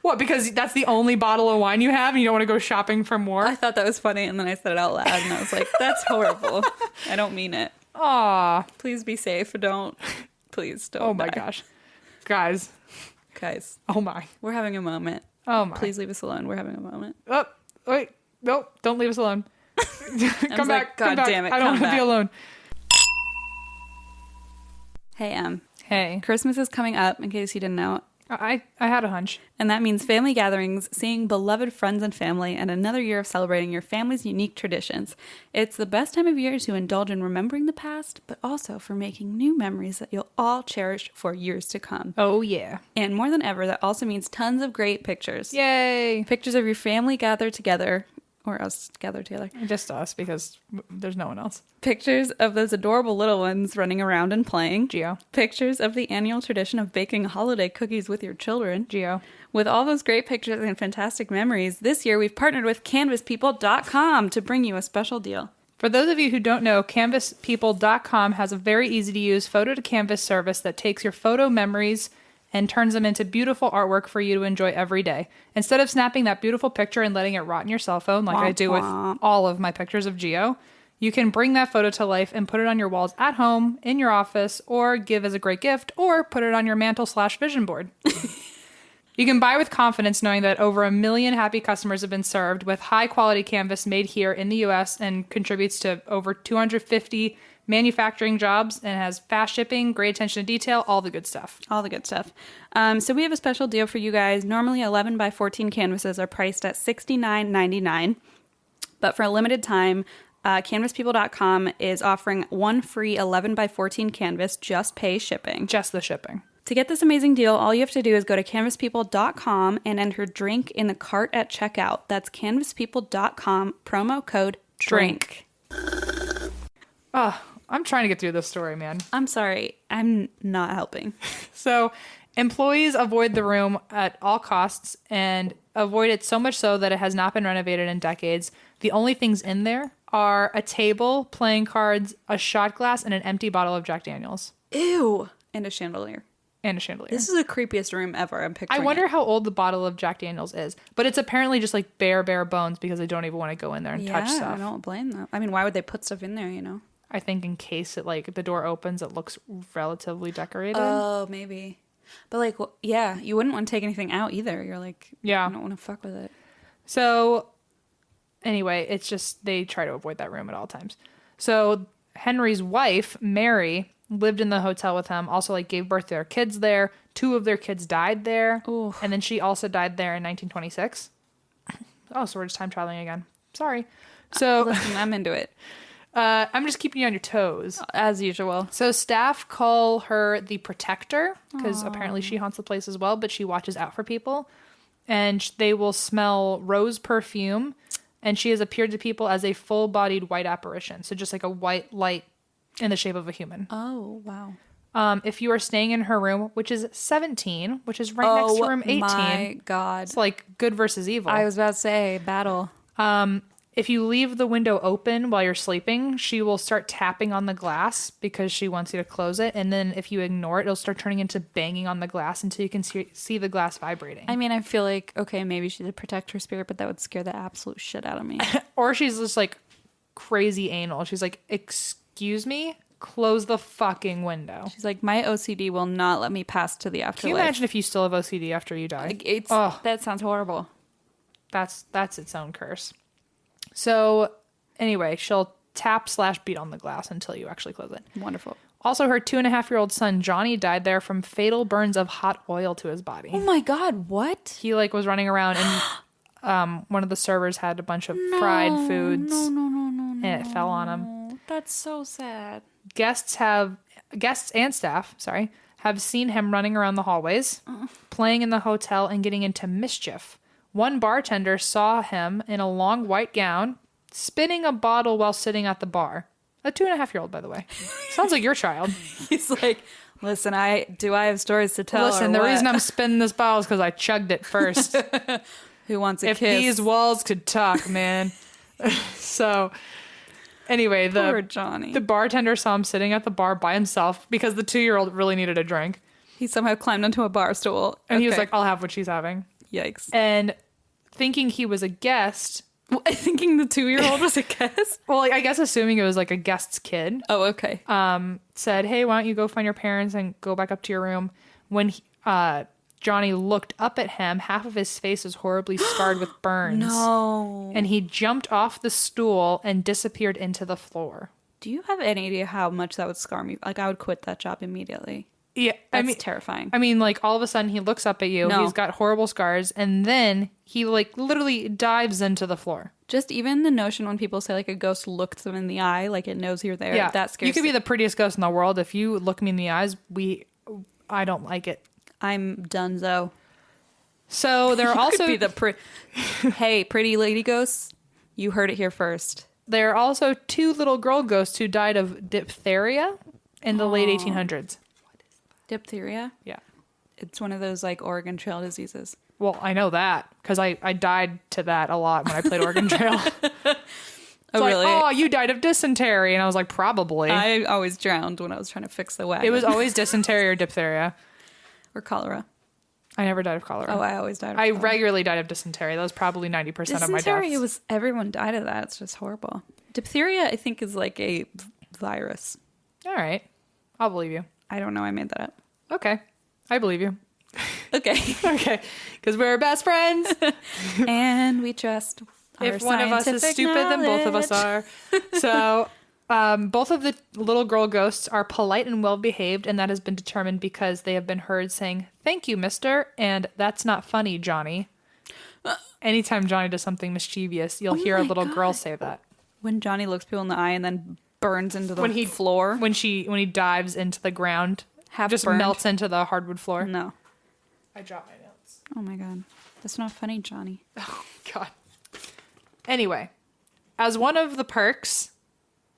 What? Because that's the only bottle of wine you have and you don't want to go shopping for more? I thought that was funny, and then I said it out loud, and I was like, that's horrible. I don't mean it. Aw. Please be safe. Please don't. Oh my die. gosh. Guys. Guys, Oh my. we're having a moment. Oh my. Please leave us alone. We're having a moment. Oh, wait. Nope. Don't leave us alone. Come back. God come back. damn it, I don't come want to be back. alone. Hey, Hey. Christmas is coming up, in case you didn't know. I had a hunch. And that means family gatherings, seeing beloved friends and family, and another year of celebrating your family's unique traditions. It's the best time of year to indulge in remembering the past, but also for making new memories that you'll all cherish for years to come. Oh, yeah. And more than ever, that also means tons of great pictures. Yay. Pictures of your family gathered together, or us gathered together. Just us, because there's no one else. Pictures of those adorable little ones running around and playing. Geo. Pictures of the annual tradition of baking holiday cookies with your children. Geo. With all those great pictures and fantastic memories, this year we've partnered with CanvasPeople.com to bring you a special deal. For those of you who don't know, CanvasPeople.com has a very easy-to-use photo-to-canvas service that takes your photo memories and turns them into beautiful artwork for you to enjoy every day. Instead of snapping that beautiful picture and letting it rot in your cell phone like I do with all of my pictures of Geo, You can bring that photo to life and put it on your walls at home, in your office, or give as a great gift, or put it on your mantle/vision board. You can buy with confidence knowing that over 1 million happy customers have been served with high-quality canvas made here in the U.S. and contributes to over 250 manufacturing jobs and has fast shipping, great attention to detail, all the good stuff. All the good stuff. So we have a special deal for you guys. Normally 11 by 14 canvases are priced at $69.99. But for a limited time, canvaspeople.com is offering one free 11 by 14 canvas. Just pay shipping. Just the shipping. To get this amazing deal, all you have to do is go to canvaspeople.com and enter drink in the cart at checkout. That's canvaspeople.com, promo code DRINK. Oh, I'm trying to get through this story, man. I'm sorry. I'm not helping. So employees avoid the room at all costs and avoid it so much so that it has not been renovated in decades. The only things in there are a table, playing cards, a shot glass, and an empty bottle of Jack Daniels. Ew. And a chandelier. And a chandelier. This is the creepiest room ever. I'm picturing I wonder it. how old the bottle of Jack Daniels is. But it's apparently just like bare bones because they don't even want to go in there and touch stuff. I don't blame them. I mean, why would they put stuff in there, you know? I think in case it like the door opens, it looks relatively decorated. Oh, maybe. But like, yeah, you wouldn't want to take anything out either. You're like, Yeah. I don't want to fuck with it. So anyway, it's just they try to avoid that room at all times. So Henry's wife, Mary, lived in the hotel with him, also like gave birth to their kids there. 2 of their kids died there. Ooh. And then she also died there in 1926. Oh, so we're just time traveling again. Sorry. So Listen, I'm into it. I'm just keeping you on your toes. As usual. So staff call her the protector because apparently she haunts the place as well, but she watches out for people. And they will smell rose perfume. And she has appeared to people as a full-bodied white apparition. So just like a white light in the shape of a human. Oh, wow. If you are staying in her room, which is 17, which is right next to room 18. My God. It's like good versus evil. I was about to say, battle. If you leave the window open while you're sleeping, she will start tapping on the glass because she wants you to close it. And then if you ignore it, it'll start turning into banging on the glass until you can see the glass vibrating. I mean, I feel like, okay, maybe she's a protector spirit, but that would scare the absolute shit out of me. Or she's just like crazy anal. She's like, excuse me? Close the fucking window. She's like, my OCD will not let me pass to the Can afterlife. you imagine if you still have OCD after you die? Like, that sounds horrible. That's its own curse. So anyway, she'll tap/beat on the glass until you actually close it. Wonderful. Also, her 2.5-year-old son, Johnny, died there from fatal burns of hot oil to his body. Oh my God, what? He like was running around and one of the servers had a bunch of fried foods. No. And it fell on him. That's so sad. Guests and staff, have seen him running around the hallways, playing in the hotel and getting into mischief. One bartender saw him in a long white gown, spinning a bottle while sitting at the bar. A 2.5-year-old, by the way. Sounds like your child. He's like, listen, I have stories to tell. Listen, the reason I'm spinning this bottle is because I chugged it first. Who wants a if kiss? these walls could talk, man. So anyway, Poor Johnny. the bartender saw him sitting at the bar by himself because the 2-year-old really needed a drink. He somehow climbed onto a bar stool. And he was like, I'll have what she's having. Yikes. And thinking he was a guest. Thinking the 2-year-old was a guest? Well, I guess assuming it was like a guest's kid. Oh, okay. Said, hey, why don't you go find your parents and go back up to your room. When Johnny looked up at him, half of his face was horribly scarred with burns. No. And he jumped off the stool and disappeared into the floor. Do you have any idea how much that would scar me? Like, I would quit that job immediately. Yeah, That's terrifying. I mean, like, all of a sudden he looks up at you. No. He's got horrible scars. And then he, like, literally dives into the floor. Just even the notion when people say, like, a ghost looks them in the eye, like it knows you're there, Yeah, that scares you could be the prettiest ghost in the world. If you look me in the eyes, I don't like it. I'm donezo. So there are also Could be the hey, pretty lady ghosts, you heard it here first. there are also 2 little girl ghosts who died of diphtheria in the late 1800s. Diphtheria? Yeah. It's one of those, like, Oregon Trail diseases. Well, I know that because I died to that a lot when I played Oregon Trail. Oh, like, really? oh, you died of dysentery. And I was like, probably. I always drowned when I was trying to fix the wagon. It was always dysentery or diphtheria. Or cholera. I never died of cholera. Oh, I always died of I regularly died of dysentery. That was probably 90% of my deaths. Dysentery, everyone died of that. It's just horrible. Diphtheria, I think, is like a virus. All right. I'll believe you. I don't know. I made that up. Okay. I believe you. Okay. Okay. Because we're best friends. And we trust our If one of us is scientific stupid, then both of us knowledge. are. So both of the little girl ghosts are polite and well behaved, and that has been determined because they have been heard saying, "Thank you, mister," and "That's not funny, Johnny." Anytime Johnny does something mischievous, you'll hear a my little girl God. say that. When Johnny looks people in the eye and then burns into the floor. When he dives into the ground, Half just burned. melts into the hardwood floor. No. I dropped my notes. Oh my God. That's not funny, Johnny. Oh God. Anyway, as one of the perks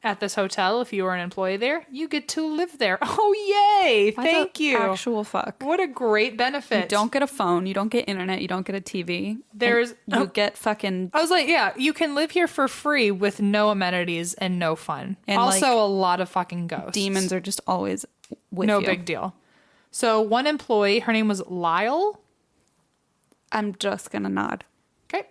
at this hotel, if you are an employee there, you get to live there. Oh yay! Why Thank the you. Actual fuck. What a great benefit. You don't get a phone. You don't get internet. You don't get a TV. There's- and you get fucking. I was like, yeah, you can live here for free with no amenities and no fun. And, also, like, a lot of fucking ghosts. Demons are just always with no you. big deal. So one employee, her name was Lyle. I'm just gonna nod. Okay.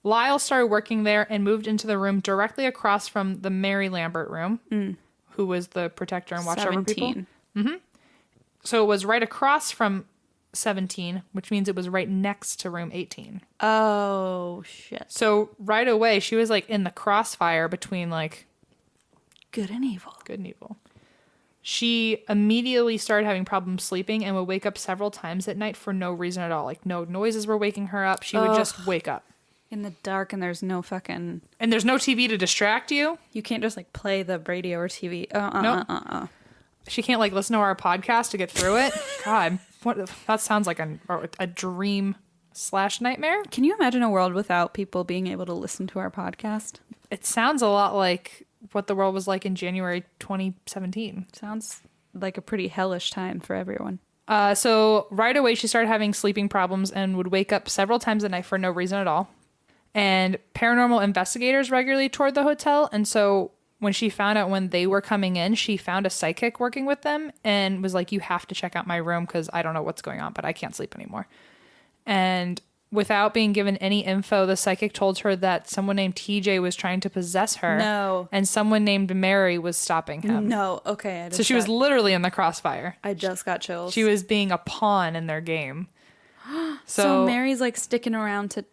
Lyle started working there and moved into the room directly across from the Mary Lambert room, who was the protector and watched over people. 17. So it was right across from 17, which means it was right next to room 18. Oh shit. So right away, she was like in the crossfire between like Good and evil. good and evil. She immediately started having problems sleeping and would wake up several times at night for no reason at all. Like no noises were waking her up. She would just wake up. In the dark, and there's no fucking. And there's no TV to distract you. You can't just like play the radio or TV. Nope. She can't like listen to our podcast to get through it. God, that sounds like a dream / nightmare. Can you imagine a world without people being able to listen to our podcast? It sounds a lot like what the world was like in January 2017. Sounds like a pretty hellish time for everyone. So right away, she started having sleeping problems and would wake up several times a night for no reason at all. And paranormal investigators regularly toured the hotel. And so when she found out when they were coming in, she found a psychic working with them and was like, "You have to check out my room because I don't know what's going on, but I can't sleep anymore." And without being given any info, the psychic told her that someone named TJ was trying to possess her. No. And someone named Mary was stopping him. No, okay. So she was literally in the crossfire. I just got chills. She was being a pawn in their game. So Mary's like sticking around to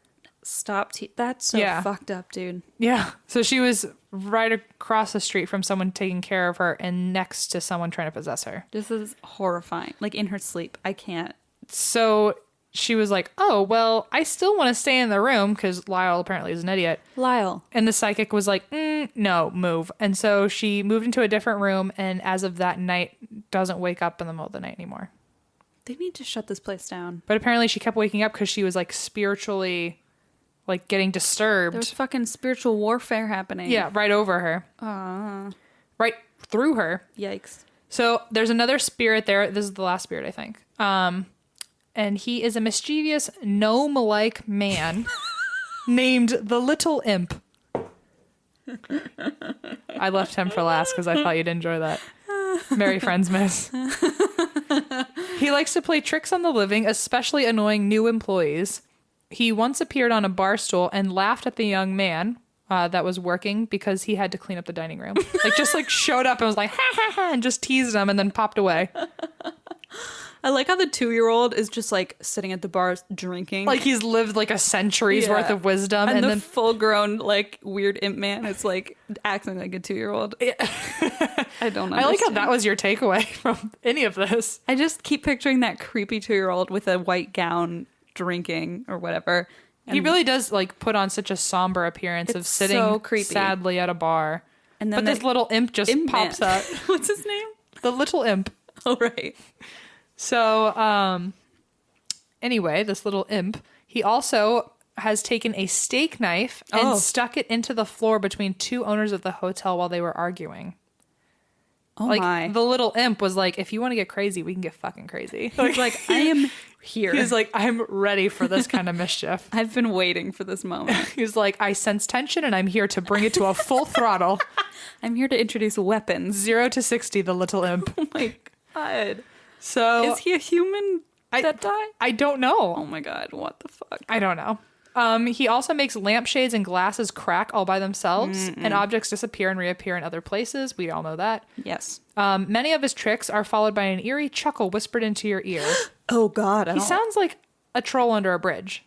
stop. That's so Yeah. fucked up, dude. Yeah. So she was right across the street from someone taking care of her and next to someone trying to possess her. This is horrifying. Like in her sleep. I can't. So she was like, "Oh, well, I still want to stay in the room," because Lyle apparently is an idiot. Lyle. And the psychic was like, "No, move." And so she moved into a different room, and as of that night, doesn't wake up in the middle of the night anymore. They need to shut this place down. But apparently she kept waking up because she was like spiritually like getting disturbed. There's fucking spiritual warfare happening. Yeah, right over her. Right through her. Yikes. So there's another spirit there. This is the last spirit, I think. And he is a mischievous gnome-like man named the Little Imp. I left him for last because I thought you'd enjoy that. Merry friends, miss. He likes to play tricks on the living, especially annoying new employees. He once appeared on a bar stool and laughed at the young man that was working because he had to clean up the dining room. Like, just like showed up and was like, "Ha ha ha," and just teased him and then popped away. I like how the 2-year-old is just like sitting at the bar drinking. Like he's lived like a century's Yeah. worth of wisdom. and the then full-grown like weird imp man is like acting like a 2-year-old. I don't understand. I like how that was your takeaway from any of this. I just keep picturing that creepy 2-year-old with a white gown drinking or whatever. He really does like put on such a somber appearance of It's sitting so creepy. sadly at a bar. And then But this little imp just pops up. What's his name? The Little Imp. Oh, right. So, anyway, this little imp, he also has taken a steak knife and stuck it into the floor between two owners of the hotel while they were arguing. Oh, Like, my. the little imp was like, "If you want to get crazy, we can get fucking crazy." He's like, I am here. He's like, "I'm ready for this kind of mischief." I've been waiting for this moment. He's like, "I sense tension and I'm here to bring it to a full throttle." I'm here to introduce weapons. 0 to 60, the little imp. Oh, my God. So Is he a human that died? I don't know. Oh, my God. What the fuck? I don't know. He also makes lampshades and glasses crack all by themselves, and objects disappear and reappear in other places. We all know that. Yes. Many of his tricks are followed by an eerie chuckle whispered into your ear. Oh, God. He sounds like a troll under a bridge.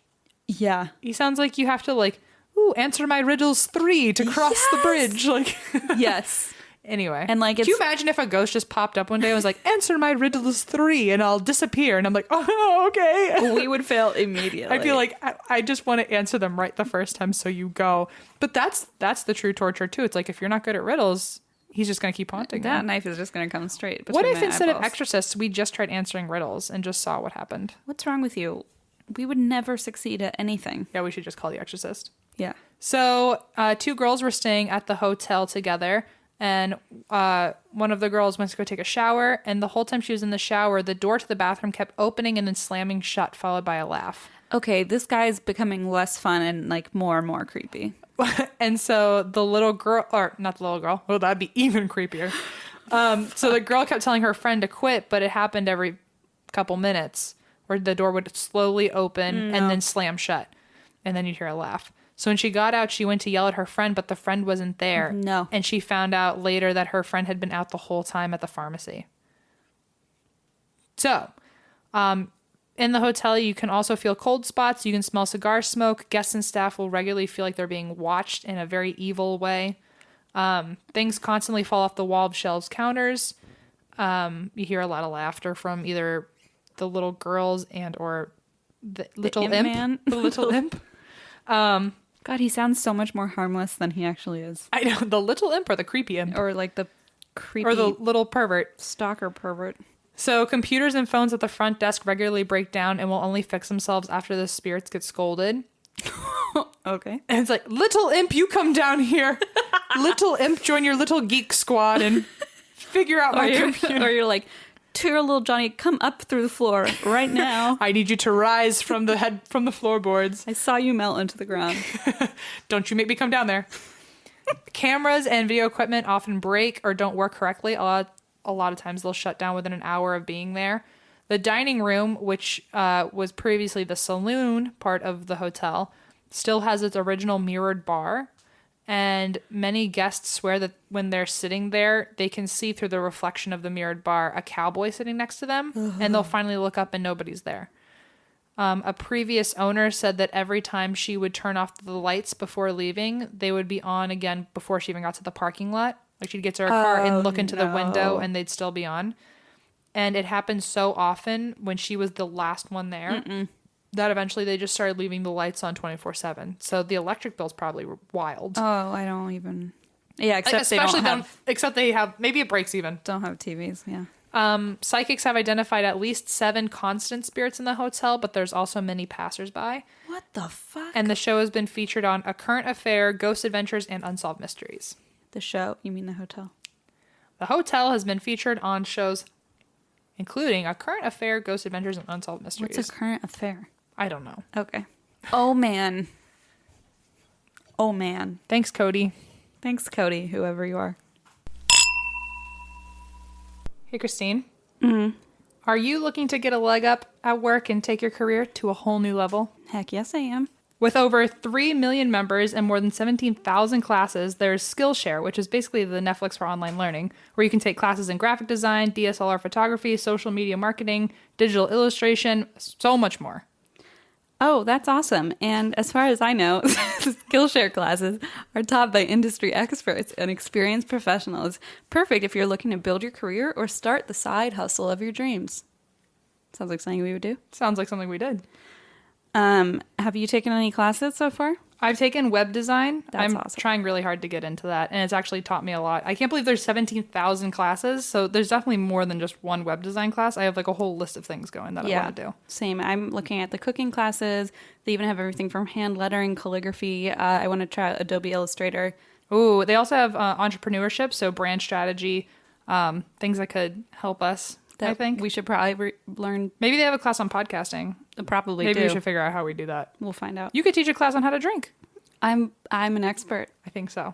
Yeah. He sounds like you have to like, ooh, answer my riddles 3 to cross the bridge. Like, Yes. anyway. And like, can you imagine if a ghost just popped up one day and was like, answer my riddles 3 and I'll disappear? And I'm like, oh, okay. we would fail immediately. I feel like I just want to answer them right the first time, so you go. But that's the true torture too. It's like, if you're not good at riddles, he's just going to keep haunting that you. knife is just going to come straight between What if my instead of eyeballs. exorcists, we just tried answering riddles and just saw what happened? What's wrong with you? We would never succeed at anything. Yeah, we should just call the exorcist. Yeah. So 2 girls were staying at the hotel together, and one of the girls went to go take a shower, and the whole time she was in the shower, the door to the bathroom kept opening and then slamming shut, followed by a laugh. Okay, this guy's becoming less fun and like more and more creepy. And so the little girl, or not the little girl, well, that'd be even creepier. So the girl kept telling her friend to quit, but it happened every couple minutes where the door would slowly open and then slam shut. And then you'd hear a laugh. So when she got out, she went to yell at her friend, but the friend wasn't there. No. And she found out later that her friend had been out the whole time at the pharmacy. So, in the hotel, you can also feel cold spots. You can smell cigar smoke. Guests and staff will regularly feel like they're being watched in a very evil way. Things constantly fall off the wall of shelves, counters. You hear a lot of laughter from either the little girls and or the little imp imp. man. The little imp. God, he sounds so much more harmless than he actually is. I know, the little imp or the creepy imp. Or like the creepy Or the little pervert. stalker pervert. So computers and phones at the front desk regularly break down and will only fix themselves after the spirits get scolded. Okay. And it's like, little imp, you come down here. Little imp, join your little geek squad and figure out my computer. Or you're like, dear little Johnny, come up through the floor right now. I need you to rise from the floorboards. I saw you melt into the ground. Don't you make me come down there. Cameras and video equipment often break or don't work correctly. A lot of times they'll shut down within an hour of being there. The dining room, which was previously the saloon part of the hotel, still has its original mirrored bar. And many guests swear that when they're sitting there, they can see through the reflection of the mirrored bar a cowboy sitting next to them. And they'll finally look up and nobody's there. A previous owner said that every time she would turn off the lights before leaving, they would be on again before she even got to the parking lot. Like she'd get to her car and look into the window and they'd still be on. And it happened so often when she was the last one there that eventually they just started leaving the lights on 24/7. So the electric bills probably were wild. Oh, I don't even. Yeah, except Like, except they have maybe it breaks even. don't have TVs. Yeah. Psychics have identified at least 7 constant spirits in the hotel, but there's also many passersby. What the fuck? And the show has been featured on A Current Affair, Ghost Adventures, and Unsolved Mysteries. The show? You mean the hotel? The hotel has been featured on shows including A Current Affair, Ghost Adventures, and Unsolved Mysteries. What's a current affair? I don't know. Okay. Oh man. Oh man. Thanks, Cody. Thanks, Cody, whoever you are. Hey, Christine. Are you looking to get a leg up at work and take your career to a whole new level? Heck yes, I am. With over 3 million members and more than 17,000 classes, there's Skillshare, which is basically the Netflix for online learning, where you can take classes in graphic design, DSLR photography, social media marketing, digital illustration, so much more. Oh, that's awesome. And as far as I know, Skillshare classes are taught by industry experts and experienced professionals. Perfect if you're looking to build your career or start the side hustle of your dreams. Sounds like something we would do. Sounds like something we did. Have you taken any classes so far? I've taken web design. That's I'm awesome. trying really hard to get into that, and it's actually taught me a lot. I can't believe there's 17,000 classes, so there's definitely more than just one web design class. I have like a whole list of things going that I want to do. Same. I'm looking at the cooking classes. They even have everything from hand lettering, calligraphy. I want to try Adobe Illustrator. Ooh, they also have entrepreneurship, so brand strategy, things that could help us. I think we should probably learn. maybe they have a class on podcasting. Probably Maybe do. we should figure out how we do that. We'll find out. You could teach a class on how to drink. I'm an expert. I think so.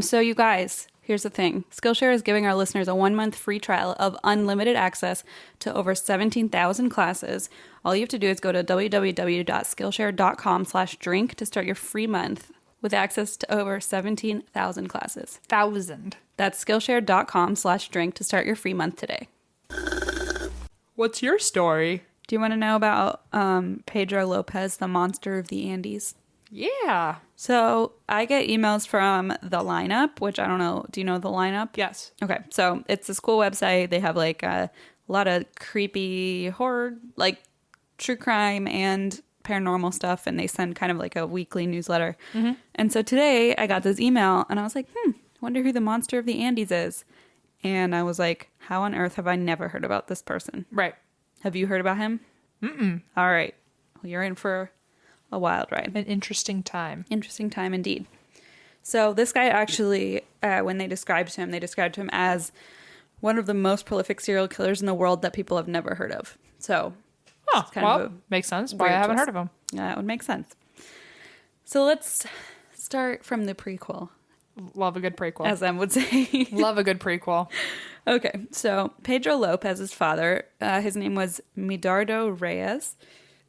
So you guys, Here's the thing. Skillshare is giving our listeners a 1-month free trial of unlimited access to over 17,000 classes. All you have to do is go to www.skillshare.com/drink to start your free month with access to over 17,000 classes. 1,000. That's skillshare.com/drink to start your free month today. What's your story? Do you want to know about Pedro Lopez, the monster of the Andes? Yeah. So I get emails from The Lineup, which I don't know. Do you know The Lineup? Yes. Okay. So it's a school website. They have like a lot of creepy horror, like true crime and paranormal stuff. And they send kind of like a weekly newsletter. Mm-hmm. And so today I got this email and I was like, wonder who the monster of the Andes is. And I was like, how on earth have I never heard about this person? Right. Have you heard about him? Mm-mm. All right. Well, you're in for a wild ride. An interesting time. Interesting time indeed. So this guy actually, when they described him as one of the most prolific serial killers in the world that people have never heard of. So, Oh, well, makes sense. Why I haven't heard of him. That would make sense. So let's start from the prequel. Love a good prequel. As Em would say. Love a good prequel. Okay, so Pedro Lopez's father, his name was Medardo Reyes,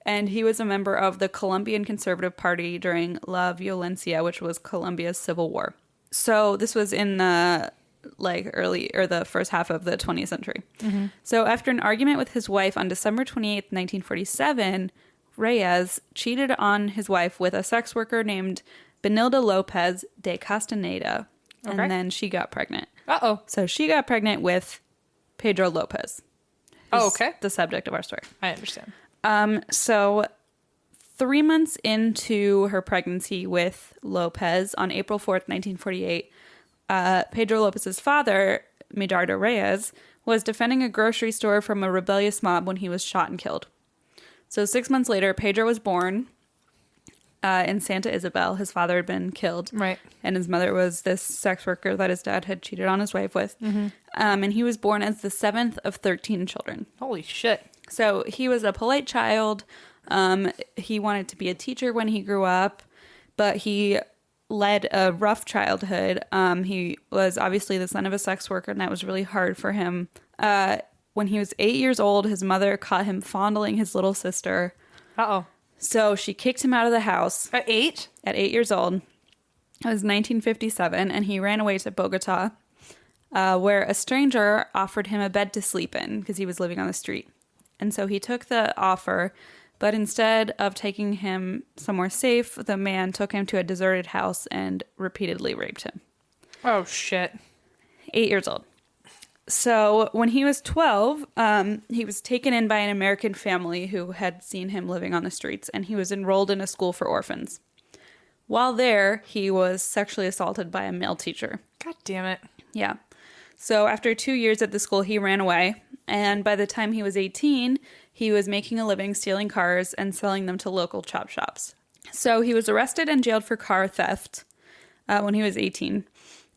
and he was a member of the Colombian Conservative Party during La Violencia, which was Colombia's civil war. So this was in the the first half of the 20th century. Mm-hmm. So after an argument with his wife on December 28th, 1947, Reyes cheated on his wife with a sex worker named Benilda Lopez de Castaneda, Okay. and then she got pregnant. Uh-oh. So she got pregnant with Pedro Lopez. Oh, okay. The subject of our story. I understand. So 3 months into her pregnancy with Lopez on April 4th, 1948, Pedro Lopez's father, Medardo Reyes, was defending a grocery store from a rebellious mob when he was shot and killed. So 6 months later, Pedro was born in Santa Isabel. His father had been killed. Right. And his mother was this sex worker that his dad had cheated on his wife with. Mm-hmm. And he was born as the 7th of 13 children. Holy shit. So he was a polite child. He wanted to be a teacher when he grew up, but he led a rough childhood. He was obviously the son of a sex worker, and that was really hard for him. When he was 8 years old, his mother caught him fondling his little sister. Uh-oh. So she kicked him out of the house. At 8? At 8 years old. It was 1957, and he ran away to Bogota, where a stranger offered him a bed to sleep in because he was living on the street. And so he took the offer, but instead of taking him somewhere safe, the man took him to a deserted house and repeatedly raped him. Oh, shit. 8 years old. So when he was 12, he was taken in by an American family who had seen him living on the streets, and he was enrolled in a school for orphans. While there, he was sexually assaulted by a male teacher. God damn it. Yeah. So after 2 years at the school, he ran away. And by the time he was 18, he was making a living stealing cars and selling them to local chop shops. So he was arrested and jailed for car theft when he was 18.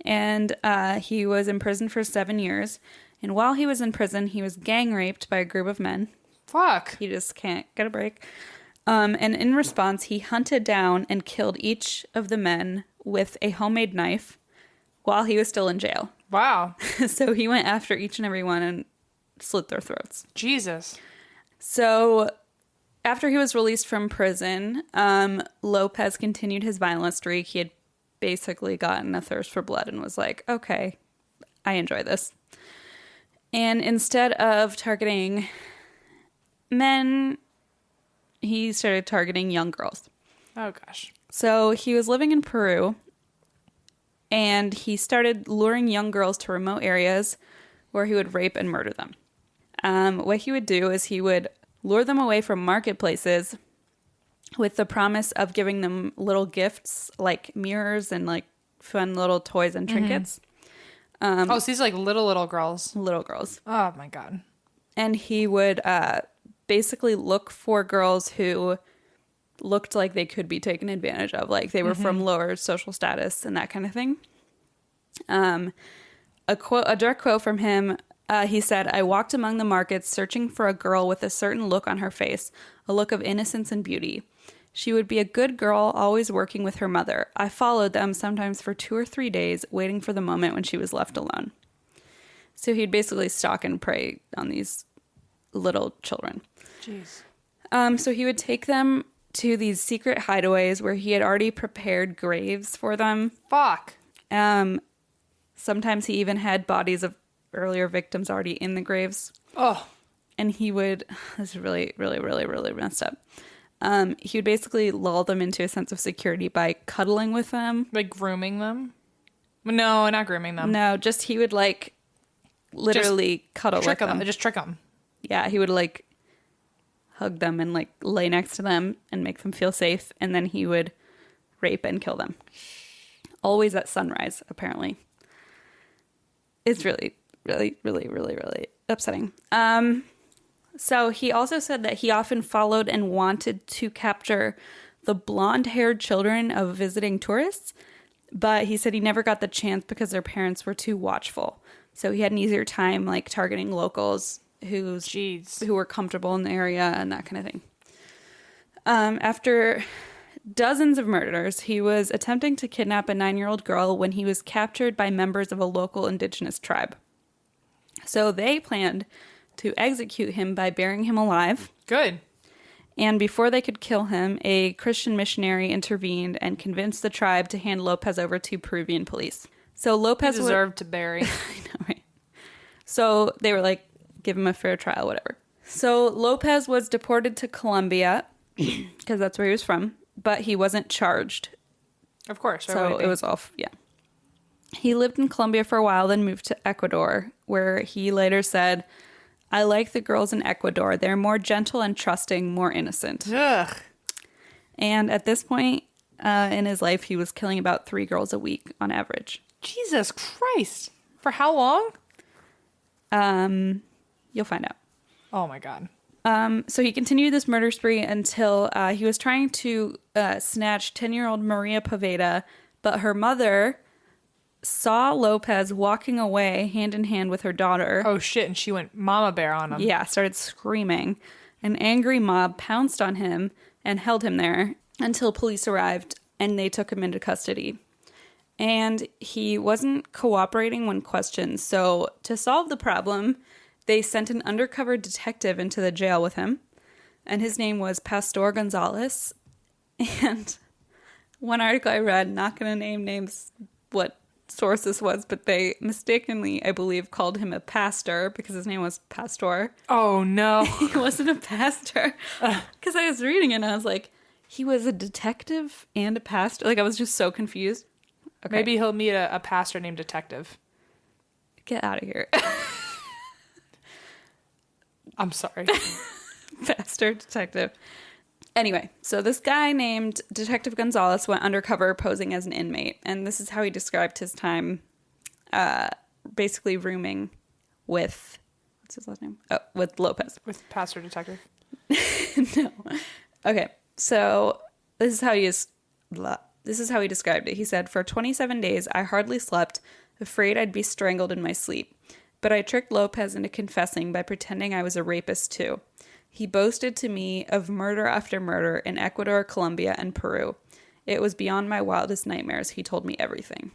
And he was in prison for 7 years. And while he was in prison, he was gang raped by a group of men. Fuck. He just can't get a break. And in response, he hunted down and killed each of the men with a homemade knife while he was still in jail. Wow. So he went after each and every one and slit their throats. Jesus. So after he was released from prison, Lopez continued his violent streak. He had basically gotten a thirst for blood and was like, okay, I enjoy this. And instead of targeting men, he started targeting young girls. Oh, gosh. So he was living in Peru, and he started luring young girls to remote areas where he would rape and murder them. What he would do is he would lure them away from marketplaces with the promise of giving them little gifts like mirrors and like fun little toys and trinkets. So these are like little girls. Little girls. Oh, my God. And he would basically look for girls who looked like they could be taken advantage of. Like they were from lower social status and that kind of thing. A direct quote from him, he said, "I walked among the markets searching for a girl with a certain look on her face, a look of innocence and beauty. She would be a good girl, always working with her mother. I followed them sometimes for 2 or 3 days, waiting for the moment when she was left alone. So he'd basically stalk and prey on these little children. Jeez. So he would take them to these secret hideaways where he had already prepared graves for them. Fuck. Sometimes he even had bodies of earlier victims already in the graves. Oh. And he would, this is really, really, really, really messed up. He would basically lull them into a sense of security by cuddling with them. Like grooming them? No, not grooming them. No, just he would like literally cuddle with them. Just trick them. Yeah, he would like hug them and like lay next to them and make them feel safe. And then he would rape and kill them. Always at sunrise, apparently. It's really, really, really, really, really upsetting. So he also said that he often followed and wanted to capture the blonde-haired children of visiting tourists, but he said he never got the chance because their parents were too watchful. So he had an easier time like targeting locals who were comfortable in the area and that kind of thing. After dozens of murders, he was attempting to kidnap a 9-year-old girl when he was captured by members of a local indigenous tribe. So they planned to execute him by burying him alive. Good. And before they could kill him, a Christian missionary intervened and convinced the tribe to hand Lopez over to Peruvian police. So Lopez deserved to bury. I know, right? So they were like, give him a fair trial, whatever. So Lopez was deported to Colombia because that's where he was from, but he wasn't charged. Of course. So it was off. Yeah. He lived in Colombia for a while, then moved to Ecuador, where he later said, I like the girls in Ecuador. They're more gentle and trusting, more innocent. Ugh. And at this point in his life, he was killing about 3 girls a week on average. Jesus Christ. For how long? You'll find out. Oh my God. So he continued this murder spree until he was trying to snatch 10-year-old Maria Poveda, but her mother saw Lopez walking away hand in hand with her daughter. Oh shit, and she went mama bear on him. Yeah, started screaming. An angry mob pounced on him and held him there until police arrived and they took him into custody. And he wasn't cooperating when questioned. So to solve the problem, they sent an undercover detective into the jail with him. And his name was Pastor Gonzalez. And one article I read, not going to name names, what source this was, but they mistakenly, I believe, called him a pastor because his name was Pastor. Oh no. He wasn't a pastor. Because I was reading it and I was like, he was a detective and a pastor. Like, I was just so confused. Okay. Maybe he'll meet a pastor named Detective. Get out of here. I'm sorry. Pastor, detective. Anyway, so this guy named Detective Gonzalez went undercover posing as an inmate. And this is how he described his time basically rooming with, what's his last name? Oh, with Lopez. With Pastor Detective. No. Okay, so this is how he described it. He said, for 27 days, I hardly slept, afraid I'd be strangled in my sleep. But I tricked Lopez into confessing by pretending I was a rapist too. He boasted to me of murder after murder in Ecuador, Colombia, and Peru. It was beyond my wildest nightmares. He told me everything.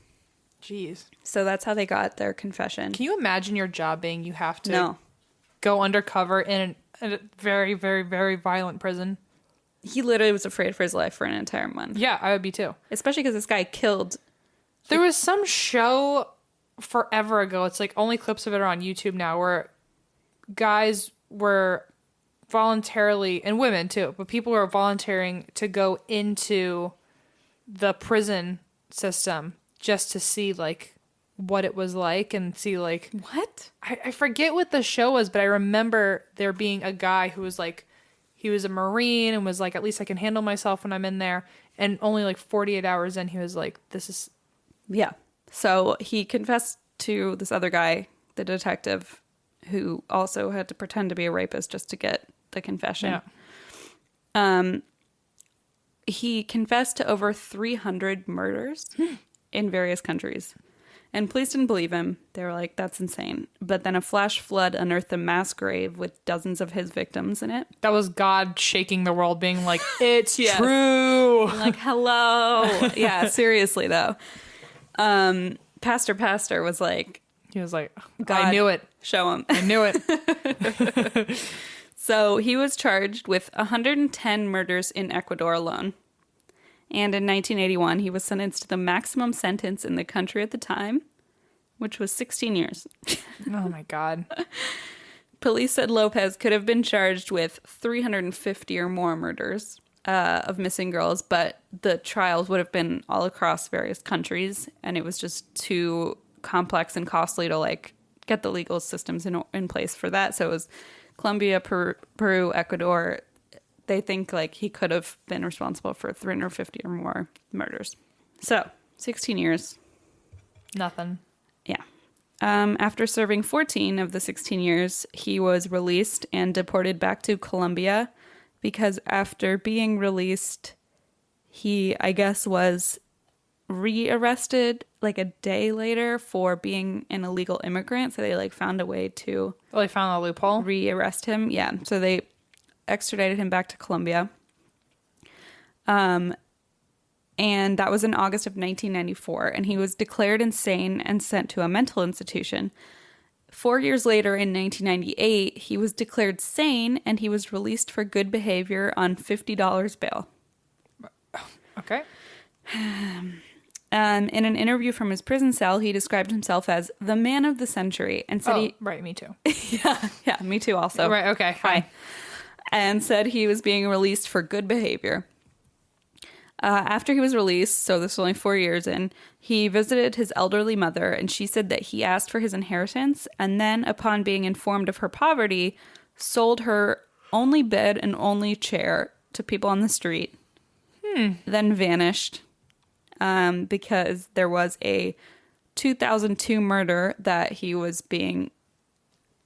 Jeez. So that's how they got their confession. Can you imagine your job being you have to go undercover in a very, very, very violent prison? He literally was afraid for his life for an entire month. Yeah, I would be too. Especially because this guy killed... There was some show forever ago, it's like only clips of it are on YouTube now, where guys were voluntarily, and women too, but people were volunteering to go into the prison system just to see like what it was like and see like... What? I forget what the show was, but I remember there being a guy who was like, he was a Marine and was like, at least I can handle myself when I'm in there. And only like 48 hours in, he was like, this is... Yeah. So he confessed to this other guy, the detective, who also had to pretend to be a rapist just to get the confession. Yeah. He confessed to over 300 murders in various countries. And police didn't believe him. They were like, that's insane. But then a flash flood unearthed a mass grave with dozens of his victims in it. That was God shaking the world, being like, it's Yes. true. Like, hello. Yeah, seriously, though. Pastor was like, He was like, God, I knew it. show him. I knew it. So he was charged with 110 murders in Ecuador alone. And in 1981, he was sentenced to the maximum sentence in the country at the time, which was 16 years. Oh, my God. Police said Lopez could have been charged with 350 or more murders of missing girls, but the trials would have been all across various countries, and it was just too complex and costly to like get the legal systems in place for that. So it was Colombia, Peru, Ecuador. They think like he could have been responsible for 350 or more murders. So 16 years. Nothing. Yeah. After serving 14 of the 16 years, he was released and deported back to Colombia because after being released, he, I guess, was rearrested like a day later for being an illegal immigrant. So they like found a way to Well, they found a loophole. rearrest him. Yeah. So they extradited him back to Colombia. And that was in August of 1994. And he was declared insane and sent to a mental institution. 4 years later, in 1998, he was declared sane and he was released for good behavior on $50 bail. Okay. In an interview from his prison cell, he described himself as the man of the century and said Right, me too. yeah, me too also. Right, okay, fine. And said he was being released for good behavior. After he was released, so this was only 4 years in, he visited his elderly mother, and she said that he asked for his inheritance, and then, upon being informed of her poverty, sold her only bed and only chair to people on the street, then vanished because there was a 2002 murder that he was being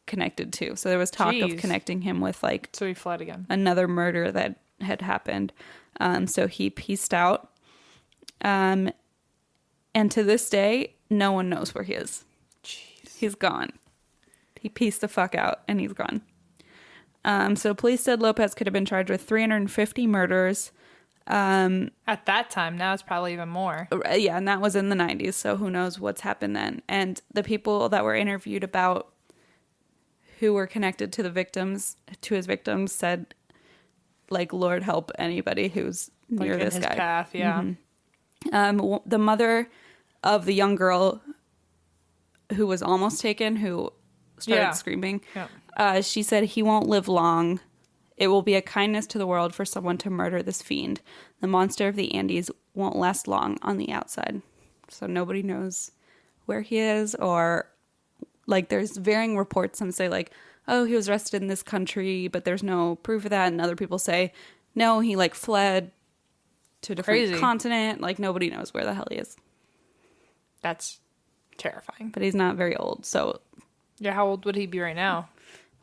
connected to. So there was talk of Jeez. connecting him with, like, So he fled again. another murder that had happened. So he pieced out. And to this day, no one knows where he is. Jeez. He's gone. He pieced the fuck out and he's gone. So police said Lopez could have been charged with 350 murders. At that time, now it's probably even more. Yeah, and that was in the 90s, so who knows what's happened then. And the people that were interviewed about who were connected to the victims, to his victims, said, like, Lord help anybody who's near Like in this his guy. path, yeah. The mother of the young girl who was almost taken, who started Yeah. screaming, Yeah. she said, he won't live long. It will be a kindness to the world for someone to murder this fiend. The monster of the Andes won't last long on the outside. So nobody knows where he is, or like there's varying reports. Some say like, oh, he was arrested in this country, but there's no proof of that. And other people say, no, he like fled to a different Crazy. continent. Like nobody knows where the hell he is. That's terrifying. But he's not very old. So, Yeah, how old would he be right now?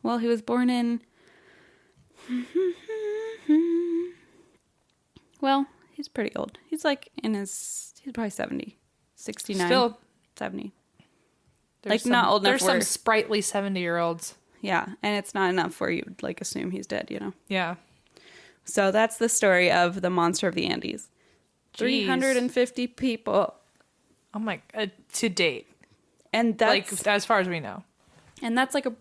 well, he was born in... Well, he's pretty old. He's like he's probably 70, 69, Still, 70. there's Like, not old enough There's some where- sprightly 70-year-olds. Yeah, and it's not enough where you like assume he's dead, you know? Yeah. So that's the story of the monster of the Andes. Jeez. 350 people. Oh my, to date. And that's Like, as far as we know. and that's like a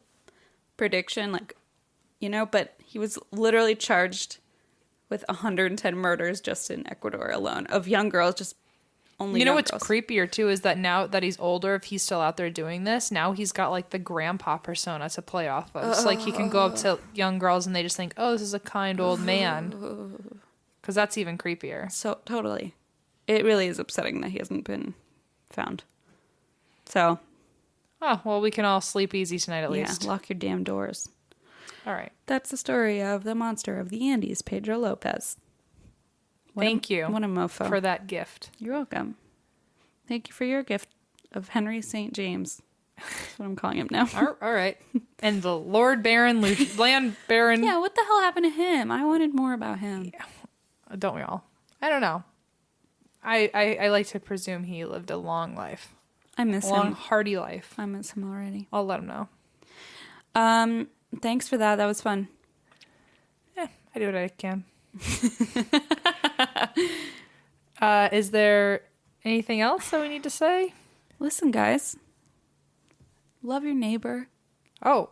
prediction, like, you know, but he was literally charged with 110 murders just in Ecuador alone of young girls, just only You know young what's girls. creepier too is that now that he's older, if he's still out there doing this, now he's got like the grandpa persona to play off of. So, like he can go up to young girls and they just think, "Oh, this is a kind old man," because that's even creepier. So totally, it really is upsetting that he hasn't been found. So Oh well, we can all sleep easy tonight at yeah, least. lock your damn doors. All right. That's the story of the monster of the Andes, Pedro Lopez. Thank you What a mofo. for that gift. You're welcome. Thank you for your gift of Henry St. James. That's what I'm calling him now. All right. And the Lord Baron, Land Baron. Yeah, what the hell happened to him? I wanted more about him. Don't we all? I don't know. I like to presume he lived a long life. I miss long, him. hearty life. I miss him already. I'll let him know. Thanks for that. That was fun. Yeah, I do what I can. Is there anything else that we need to say? Listen, guys. Love your neighbor. Oh,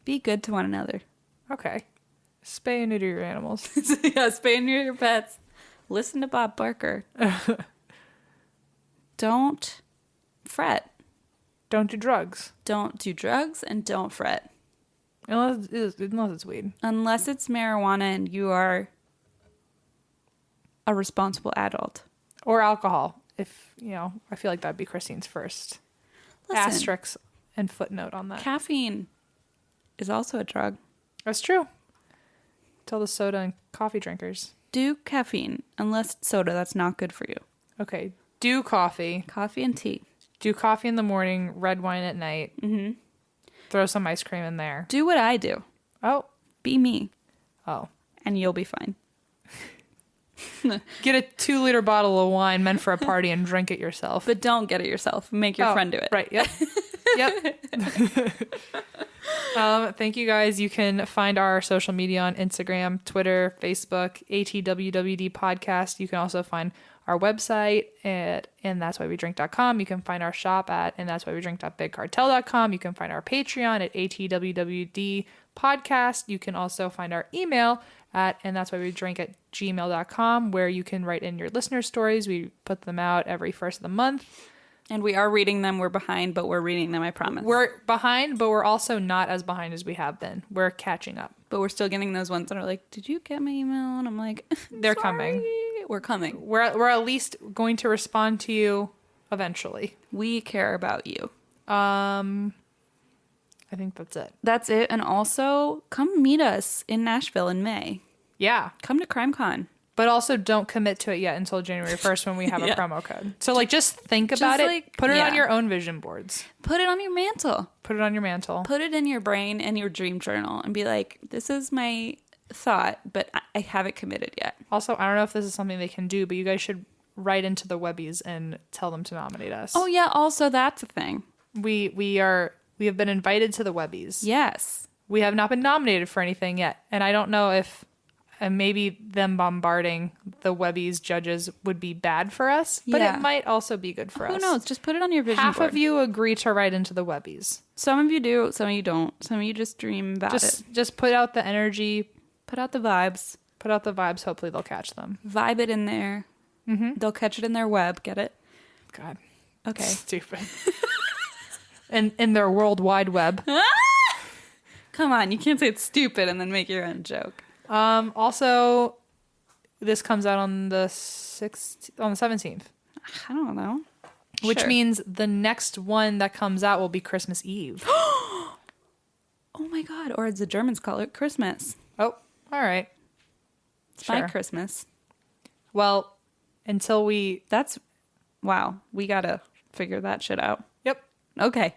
Be good to one another. okay. Spay and neuter your animals. Yeah, spay and neuter your pets. Listen to Bob Barker. Don't fret. Don't do drugs. Don't do drugs and don't fret. Unless it's weed. Unless it's marijuana and you are a responsible adult. Or alcohol. If, I feel like that'd be Christine's first. Listen, Asterisk and footnote on that. caffeine is also a drug. That's true. Tell the soda and coffee drinkers. Do caffeine. Unless it's soda, that's not good for you. Okay. Do coffee. Coffee and tea. Do coffee in the morning, red wine at night. Mm-hmm. Throw some ice cream in there. Do what I do. Oh. Be me. Oh. And you'll be fine. Get a 2-liter bottle of wine meant for a party and drink it yourself. But don't get it yourself. Make your friend do it. Right. Yep. Yep. Thank you guys. You can find our social media on Instagram, Twitter, Facebook, ATWWD podcast. You can also find our website at andthat'swhywedrink.com. You can find our shop at andthat'swhywedrink.bigcartel.com. You can find our Patreon at ATWWD podcast. You can also find our email at andthat'swhywedrink@gmail.com, where you can write in your listener stories. We put them out every first of the month. And we are reading them. We're behind, but we're reading them, I promise. We're behind, but we're also not as behind as we have been. We're catching up. But we're still getting those ones that are like, did you get my email? And I'm like, They're sorry. coming. We're coming. We're at least going to respond to you eventually. We care about you. I think that's it. That's it. And also, come meet us in Nashville in May. Yeah. Come to CrimeCon. But also don't commit to it yet until January 1st when we have a Yeah. promo code. So just think about it. like, Put it yeah. on your own vision boards. Put it on your mantle. Put it on your mantle. Put it in your brain and your dream journal and be like, this is my thought, but I haven't committed yet. Also, I don't know if this is something they can do, but you guys should write into the Webbies and tell them to nominate us. Oh, yeah. Also, that's a thing. We have been invited to the Webbies. Yes. We have not been nominated for anything yet. And I don't know if maybe them bombarding the Webbies judges would be bad for us, but Yeah. it might also be good for us. Who knows? Just put it on your vision Half board. of you agree to write into the Webbies. Some of you do. Some of you don't. Some of you just dream about it. Just put out the energy. Put out the vibes. Put out the vibes. Hopefully they'll catch them. Vibe it in there. Mm-hmm. They'll catch it in their web. Get it? God. Okay. Stupid. And in their World Wide Web. Come on. You can't say it's stupid and then make your own joke. Also, this comes out on the 17th. I don't know. Which Sure. means the next one that comes out will be Christmas Eve. Oh my God. Or as the Germans call it, Christmas. Oh, all right. It's my Sure. Christmas. Well, until we... Wow. We got to figure that shit out. Yep. Okay.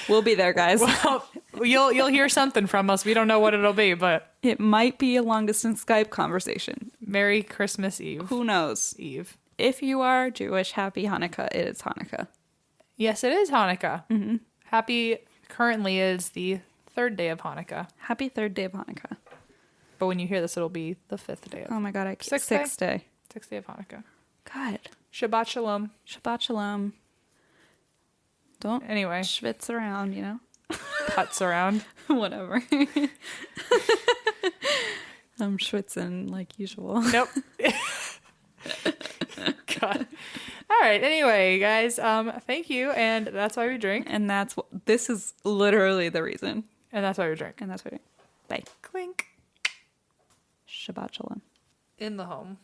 We'll be there, guys. Well, you'll hear something from us. We don't know what it'll be, but It might be a long distance Skype conversation. Merry Christmas Eve. Who knows? Eve. If you are Jewish, happy Hanukkah. It is Hanukkah. Yes, it is Hanukkah. Mm-hmm. Currently is the 3rd day of Hanukkah. Happy 3rd day of Hanukkah. But when you hear this, it'll be the 5th day of Oh my God. I can't. Sixth Sixth day. 6th day of Hanukkah. God. Shabbat Shalom. Shabbat Shalom. Don't Anyway, schwitz around, putts around. Whatever. I'm schwitzing like usual. Nope. God. All right. Anyway, guys, thank you. And that's why we drink. And this is literally the reason. And that's why we drink. And that's why we drink. Bye. Clink. Shabbat Shalom. In the home.